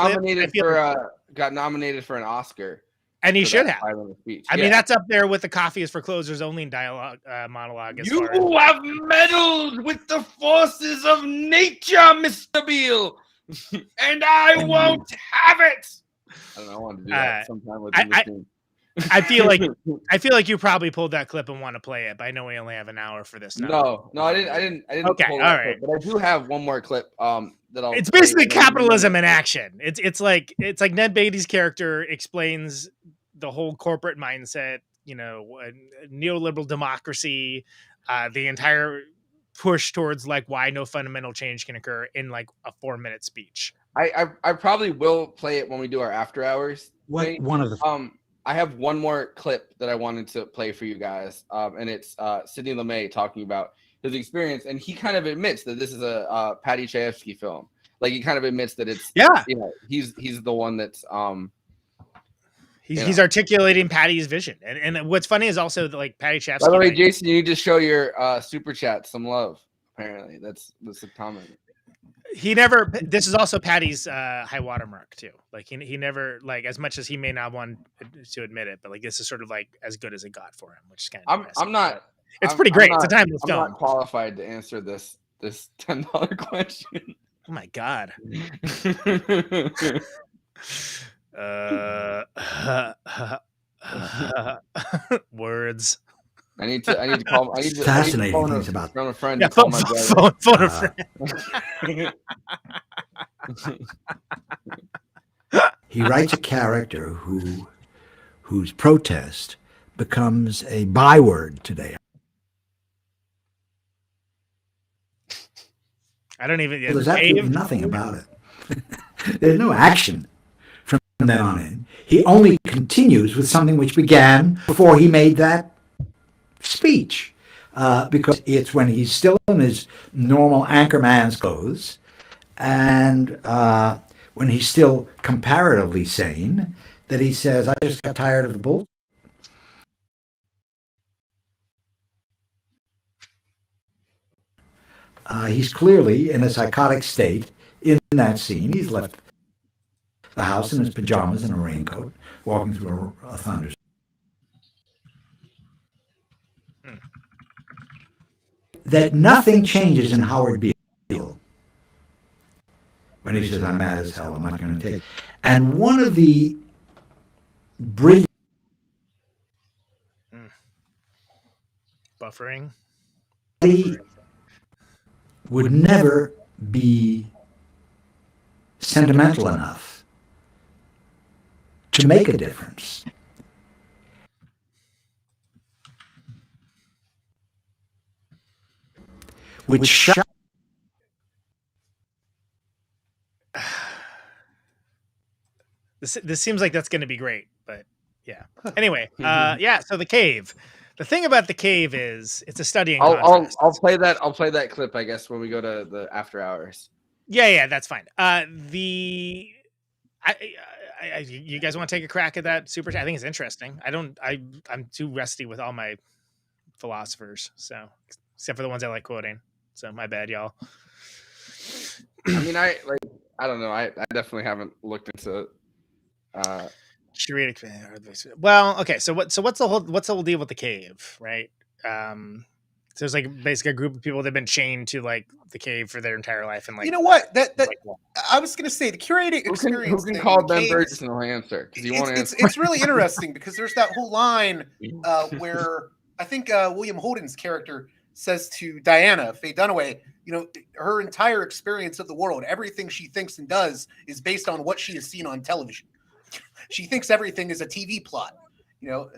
Got nominated for an Oscar. And he should have. I mean, that's up there with the Coffee is for Closers Only dialogue monologue. You have meddled with the forces of nature, Mr. Beale, and I won't have it. I don't know. I wanted to do that sometime with the machine. I feel like you probably pulled that clip and want to play it, but I know we only have an hour for this. No, I didn't. Okay, pull all that right. clip, but I do have one more clip. That I'll. It's basically capitalism in action. It's like Ned Beatty's character explains the whole corporate mindset. Neoliberal democracy, the entire push towards like why no fundamental change can occur in like a 4-minute speech. I probably will play it when we do our after hours. One of the I have one more clip that I wanted to play for you guys, and it's Sidney Lumet talking about his experience, and he kind of admits that this is a Paddy Chayefsky film. Like he kind of admits that it's he's the one that's he's articulating Paddy's vision, and what's funny is also that like Paddy Chayefsky. By the way, Jason, you need to show your super chat some love. Apparently, that's a comment. This is also Paddy's high watermark too. Like he never, like, as much as he may not want to admit it, but like this is sort of like as good as it got for him, which is kind of I'm not. It's pretty great. It's a timeless film. I'm not qualified to answer this $10 question. Oh my god. Words. I need to call. fascinating things about phone a friend. Yeah, Call my brother. phone a friend. he writes a character whose protest becomes a byword today. I don't even. There's absolutely nothing about it. There's no action from then on in. He only continues with something which began before he made that speech, because it's when he's still in his normal anchorman's clothes and when he's still comparatively sane that he says, I just got tired of the bull. He's clearly in a psychotic state in that scene. He's left the house in his pajamas and a raincoat, walking through a thunderstorm. That nothing changes in Howard Beale when he says, I'm mad as hell, I'm not going to take it. And one of the brilliant buffering would never be sentimental enough to make a difference. Which shot this seems like that's going to be great, but yeah. Anyway, so the cave. The thing about the cave is it's a study in contrast. I'll play that clip, I guess, when we go to the after hours. Yeah, that's fine. You guys want to take a crack at that super chat? I think it's interesting. I'm too rusty with all my philosophers, so except for the ones I like quoting. So my bad, y'all. I mean, I don't know. I definitely haven't looked into. Well, okay. So what's the whole deal with the cave, right? So there's like basically a group of people that've been chained to like the cave for their entire life, and like, you know what? I was gonna say the curated experience. Who can call Ben Burgess and he'll answer? Because he won't answer. It's really interesting because there's that whole line where I think William Holden's character says to Diana, Faye Dunaway, her entire experience of the world, everything she thinks and does is based on what she has seen on television. She thinks everything is a TV plot, and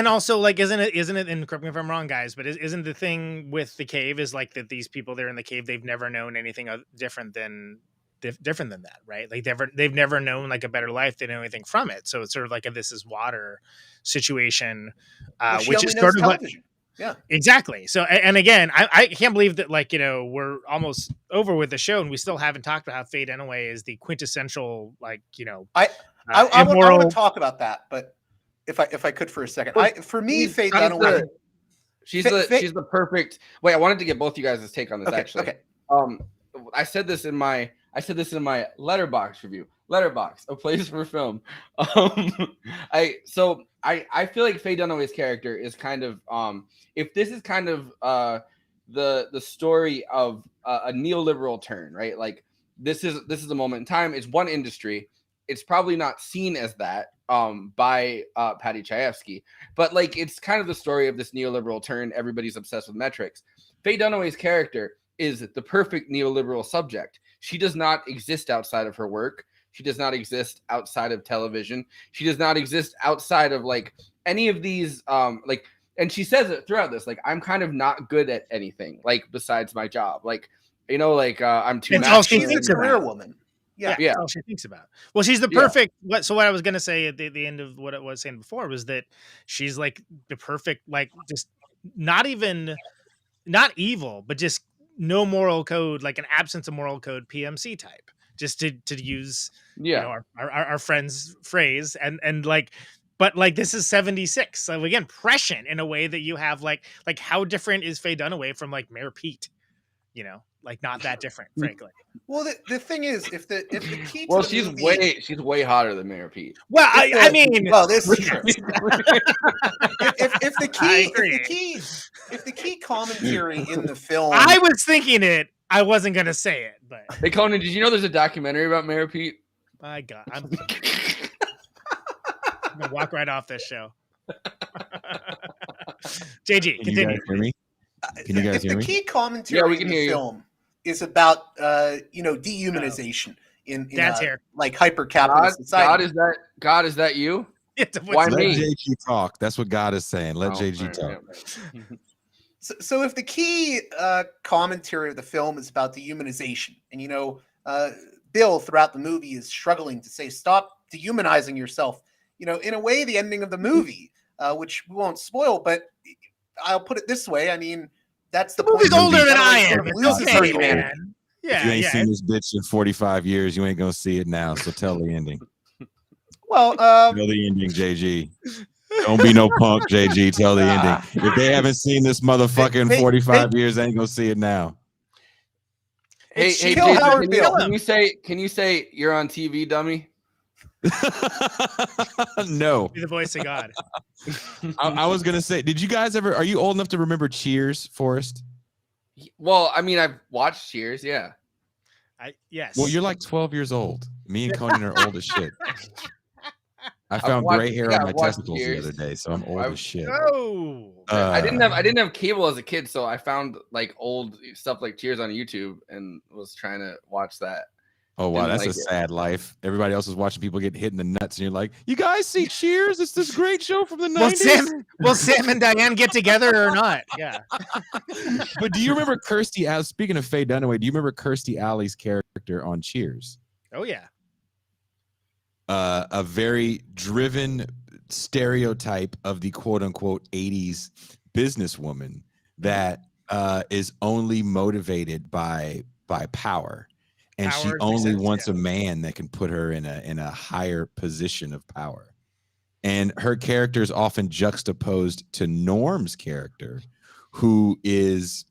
also like, isn't it, and correct me if I'm wrong, guys, but isn't the thing with the cave is like that these people there in the cave, they've never known anything different than that, right? Like they've never known like a better life. They know anything from it. So it's sort of like a This Is Water situation, which is sort of television. Yeah, exactly. So, and again, I can't believe that, like, we're almost over with the show and we still haven't talked about how Faye Dunaway is the quintessential, like, I want to talk about that, but if I could for a second, for me, Faye Dunaway, she's the perfect. Wait, I wanted to get both you guys' take on this. Okay. I said this in my Letterboxd review. Letterboxd, a place for film. I feel like Faye Dunaway's character is kind of if this is kind of the story of a neoliberal turn, right? Like this is a moment in time. It's one industry. It's probably not seen as that by Paddy Chayefsky. But like, it's kind of the story of this neoliberal turn. Everybody's obsessed with metrics. Faye Dunaway's character is the perfect neoliberal subject. She does not exist outside of her work. She does not exist outside of television. She does not exist outside of like any of these like, and she says it throughout this, like, I'm kind of not good at anything, like, besides my job. Like, you know, like, I'm too all she She's thinks a about. career woman. Yeah. That's all she thinks about. Well, she's the perfect. So what I was gonna say at the end of what I was saying before was that she's like the perfect, like, just not evil, but just no moral code, like an absence of moral code PMC type. Just to use you know our friend's phrase, and like, but like, this is 76. So again, prescient in a way that you have like how different is Faye Dunaway from like Mayor Pete? You know, like, not that different, frankly. Well, the thing is, if the key to well, the she's movie, she's way hotter than Mayor Pete. Well, I mean, well, this is true. if the key commentary in the film, I was thinking it. I wasn't gonna say it, but hey, Conan, did you know there's a documentary about Mayor Pete? My God, I'm gonna walk right off this show. JG, continue. Can you guys hear me? Can you guys hear me? The key commentary in the film is about dehumanization in Dad's here. Like hyper-capitalist society. God, is that you? Why let JG talk? That's what God is saying. Let JG talk. So if the key commentary of the film is about dehumanization, and Bill throughout the movie is struggling to say, stop dehumanizing yourself. In a way, the ending of the movie, which we won't spoil, but I'll put it this way. I mean, that's the movie's point. older than I am. Loses her humanity. Yeah, you ain't seen this bitch in 45 years. You ain't gonna see it now. So tell the ending. Well, tell the ending, JG. Don't be no punk, JG. Tell the ending. If they haven't seen this motherfucker in 45 years, they ain't gonna see it now. Hey, JG, can you say you're on TV, dummy? No. Be the voice of God. I was gonna say, did you guys ever? Are you old enough to remember Cheers, Forrest? Well, I mean, I've watched Cheers. Yeah. Yes. Well, you're like 12 years old. Me and Conan are old as shit. I found gray hair on my testicles the other day, so I'm old as shit. Oh. I didn't have cable as a kid, so I found like old stuff like Cheers on YouTube and was trying to watch that. Oh wow, that's a sad life. Everybody else is watching people get hit in the nuts, and you're like, "You guys see Cheers? It's this great show from the 90s." Will Sam and Diane get together or not? Yeah. But do you remember Kirstie Alley? Speaking of Faye Dunaway, do you remember Kirstie Alley's character on Cheers? Oh yeah. A very driven stereotype of the quote unquote 80s businesswoman that is only motivated by power. And she only wants a man that can put her in a higher position of power. And her character is often juxtaposed to Norm's character, who is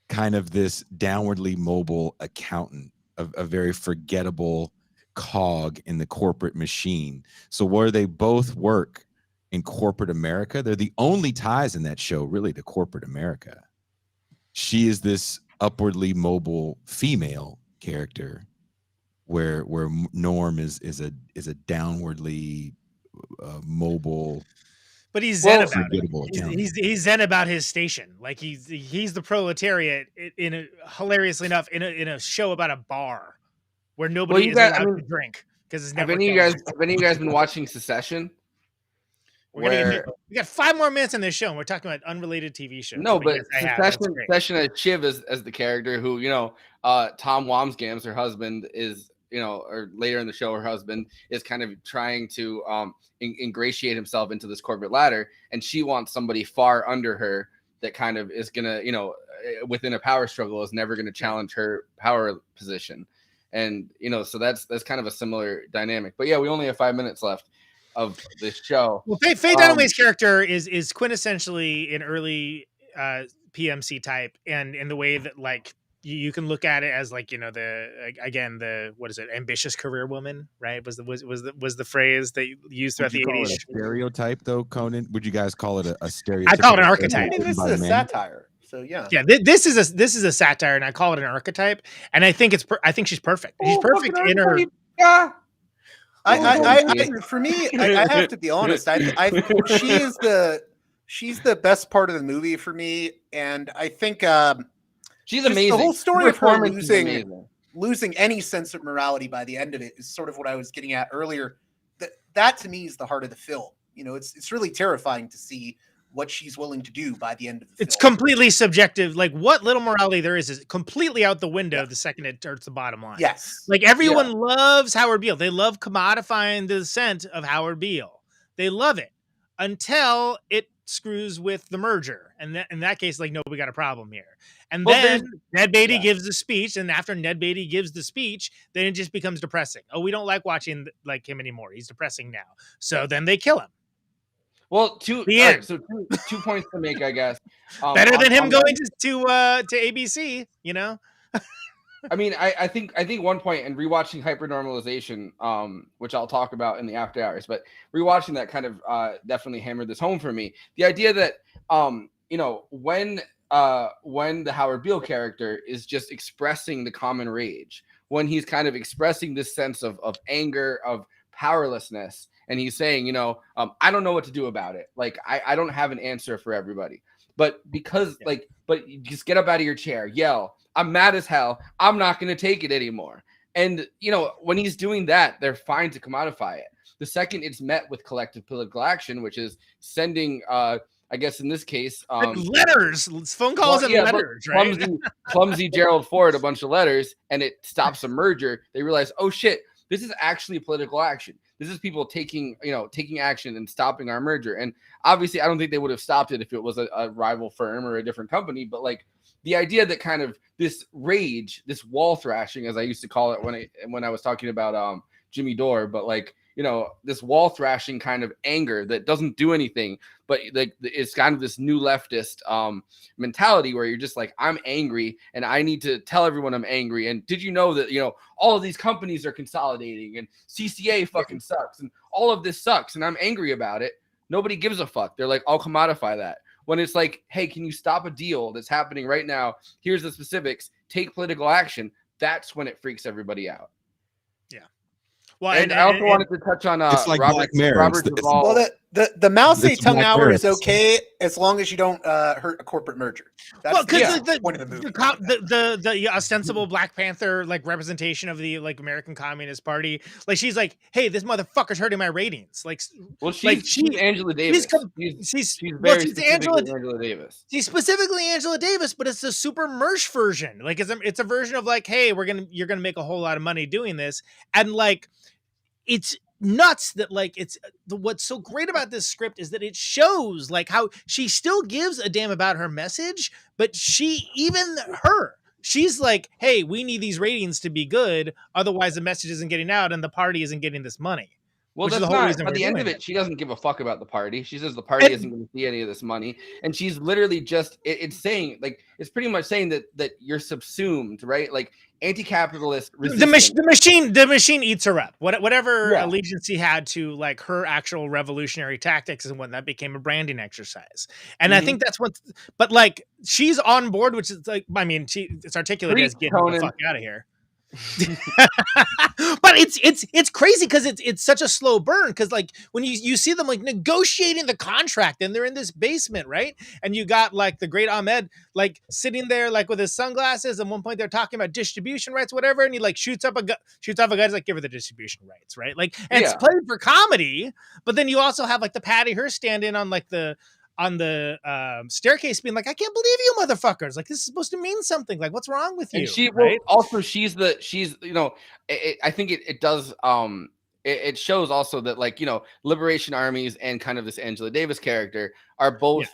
kind of this downwardly mobile accountant, a very forgettable cog in the corporate machine. So where they both work in corporate America, they're the only ties in that show really to corporate America. She is this upwardly mobile female character, where Norm is a downwardly mobile, but he's zen about it. He's zen about his station. Like he's the proletariat hilariously enough in a show about a bar where nobody is allowed to drink because it's never. Have any of you guys been watching Secession? We got 5 more minutes in this show, and we're talking about unrelated TV shows. No, but Secession has Shiv as the character who, Tom Wamsgams, her husband, is, or later in the show, her husband is kind of trying to ingratiate himself into this corporate ladder, and she wants somebody far under her that kind of is gonna, within a power struggle, is never gonna challenge her power position, and so that's kind of a similar dynamic. But yeah, we only have 5 minutes left of this show. Well, Faye Dunaway's character is quintessentially an early PMC type, and in the way that like you can look at it as like the what is it, ambitious career woman, right? Was the phrase that you used throughout the 80s. Stereotype though, Conan? Would you guys call it a stereotype? I call it an archetype. I mean, this is a satire. So yeah. This is a satire, and I call it an archetype. And I think she's perfect. She's perfect in her. For me, I have to be honest. She's the best part of the movie for me, and I think she's amazing. The whole story of her amazing. losing any sense of morality by the end of it is sort of what I was getting at earlier. That to me is the heart of the film. You know, it's really terrifying to see what she's willing to do by the end of the film. It's completely subjective. Like what little morality there is completely out the window the second it turns the bottom line. Yes. Like everyone loves Howard Beale. They love commodifying the scent of Howard Beale. They love it until it screws with the merger. And in that case, like, no, we got a problem here. And then Ned Beatty gives the speech. And after Ned Beatty gives the speech, then it just becomes depressing. Oh, we don't like watching like him anymore. He's depressing now. So then they kill him. Well, two points to make, I guess. Better than him going to ABC, you know. I mean, I think 1 point, and rewatching Hypernormalization, which I'll talk about in the after hours, but rewatching that kind of definitely hammered this home for me. The idea that you know, when the Howard Beale character is just expressing the common rage, when he's kind of expressing this sense of anger, of powerlessness. And he's saying, you know, I don't know what to do about it. Like, I don't have an answer for everybody. But because, but you just get up out of your chair, yell, I'm mad as hell. I'm not going to take it anymore. And, you know, when he's doing that, they're fine to commodify it. The second it's met with collective political action, which is sending, I guess in this case, letters, phone calls and letters, right? Clumsy Gerald Ford a bunch of letters, and it stops a merger. They realize, oh shit, this is actually political action. This is people taking action and stopping our merger. And obviously, I don't think they would have stopped it if it was a rival firm or a different company. But like the idea that kind of this rage, this wall thrashing, as I used to call it when I was talking about Jimmy Dore, but like, you know, this wall thrashing kind of anger that doesn't do anything, but like it's kind of this new leftist mentality where you're just like, I'm angry and I need to tell everyone I'm angry. And did you know that, you know, all of these companies are consolidating and CCA fucking sucks and all of this sucks and I'm angry about it. Nobody gives a fuck. They're like, I'll commodify that. When it's like, hey, can you stop a deal that's happening right now? Here's the specifics. Take political action. That's when it freaks everybody out. Yeah. Well, and I also wanted to touch on it's like Black Mirror. Robert Duvall. Well, the mouse tongue hour is okay as long as you don't hurt a corporate merger. That's the point of the movie. The ostensible Black Panther like representation of the like American Communist Party, like she's like, hey, this motherfucker's hurting my ratings. Like, well, she's Angela Davis. She's Angela Davis. She's specifically Angela Davis, but it's a super merch version. Like it's a version of like, hey, you're gonna make a whole lot of money doing this, and like it's nuts that like what's so great about this script is that it shows like how she still gives a damn about her message, but she's like, hey, we need these ratings to be good, otherwise the message isn't getting out and the party isn't getting this money. Well, that's not. At the end of it, she doesn't give a fuck about the party. She says the party isn't going to see any of this money, and she's literally just it's saying like it's pretty much saying that you're subsumed, right? Like anti-capitalist resistance. The machine eats her up. Whatever allegiance he had to like her actual revolutionary tactics and when that became a branding exercise. And I think that's but like she's on board, which is like, I mean, it's articulated as getting the fuck out of here. But it's crazy because it's such a slow burn, because like when you see them like negotiating the contract and they're in this basement, right? And you got like the great Ahmed like sitting there like with his sunglasses. At one point they're talking about distribution rights, whatever, and he like shoots off a guy. He's like, give her the distribution rights, right? Like, and it's played for comedy, but then you also have like the Patty Hearst standing on like the staircase being like, I can't believe you motherfuckers, like this is supposed to mean something, like what's wrong with you? And she right? also she's you know, I think it does it shows also that like, you know, liberation armies and kind of this Angela Davis character are both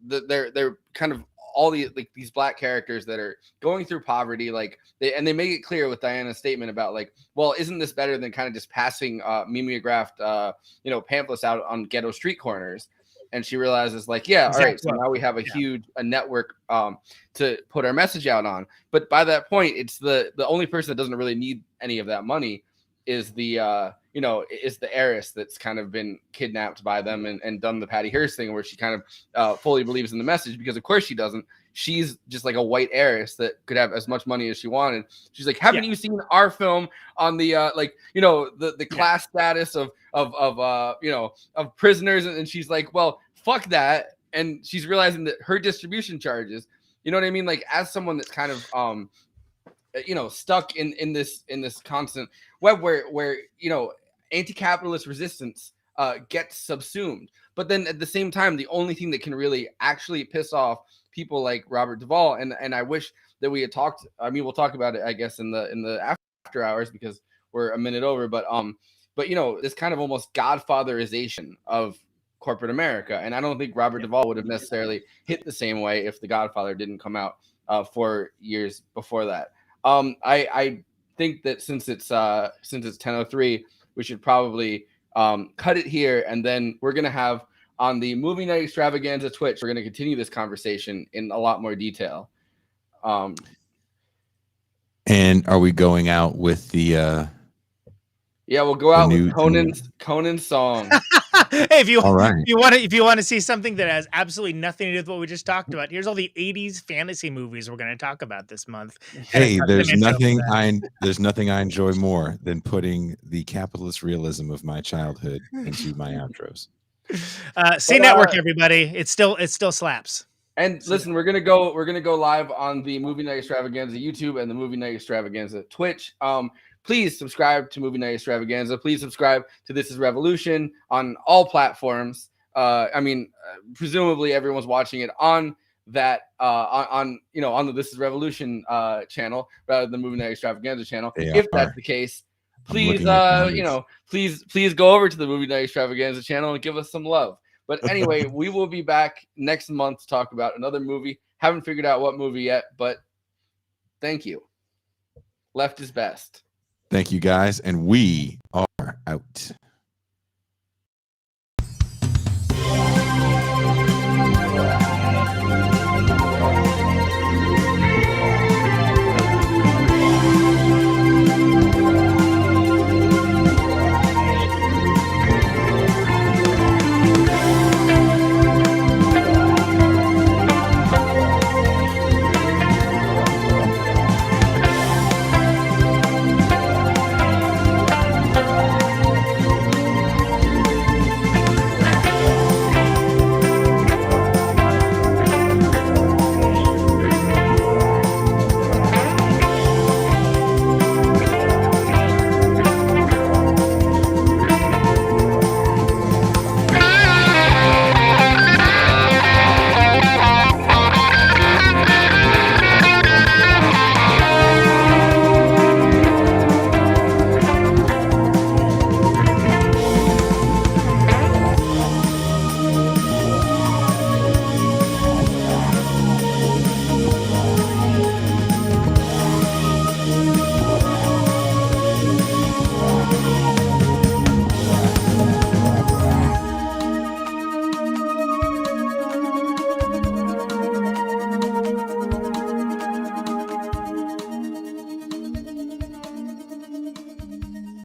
they're kind of all the like these Black characters that are going through poverty, like they make it clear with Diana's statement about like, well, isn't this better than kind of just passing mimeographed you know, pamphlets out on ghetto street corners? And she realizes like, yeah, all right, so now we have a huge network to put our message out on. But by that point, it's the only person that doesn't really need any of that money is the is the heiress that's kind of been kidnapped by them and done the Patty Hearst thing where she kind of fully believes in the message, because of course she doesn't. She's just like a white heiress that could have as much money as she wanted. She's like, haven't you seen our film on the the class status of prisoners? And she's like, well, fuck that. And she's realizing that her distribution charges, you know what I mean? Like, as someone that's kind of stuck in this constant web where anti-capitalist resistance gets subsumed, but then at the same time, the only thing that can really actually piss off people like Robert Duvall, and I wish that we had talked. I mean, we'll talk about it, I guess, in the after hours, because we're a minute over. But this kind of almost godfatherization of corporate America, and I don't think Robert Duvall would have necessarily hit the same way if The Godfather didn't come out 4 years before that. I think that since it's 10:03, we should probably cut it here, and then we're gonna have on the Movie Night Extravaganza Twitch, we're gonna continue this conversation in a lot more detail. And are we going out with the? Yeah, we'll go out with Conan's song. Hey, if you right. if you want to see something that has absolutely nothing to do with what we just talked about, here's all the 80s fantasy movies we're going to talk about this month. Hey, there's nothing I enjoy more than putting the capitalist realism of my childhood into my outros. Network, everybody. It still slaps. And listen, we're gonna go live on the Movie Night Extravaganza YouTube and the Movie Night Extravaganza Twitch. Please subscribe to Movie Night Extravaganza. Please subscribe to This Is Revolution on all platforms. Presumably everyone's watching it on that on the This Is Revolution channel rather than the Movie Night Extravaganza channel. If that's the case, please please go over to the Movie Night Extravaganza channel and give us some love. But anyway, we will be back next month to talk about another movie. Haven't figured out what movie yet, but thank you. Left is best. Thank you, guys, and we are out.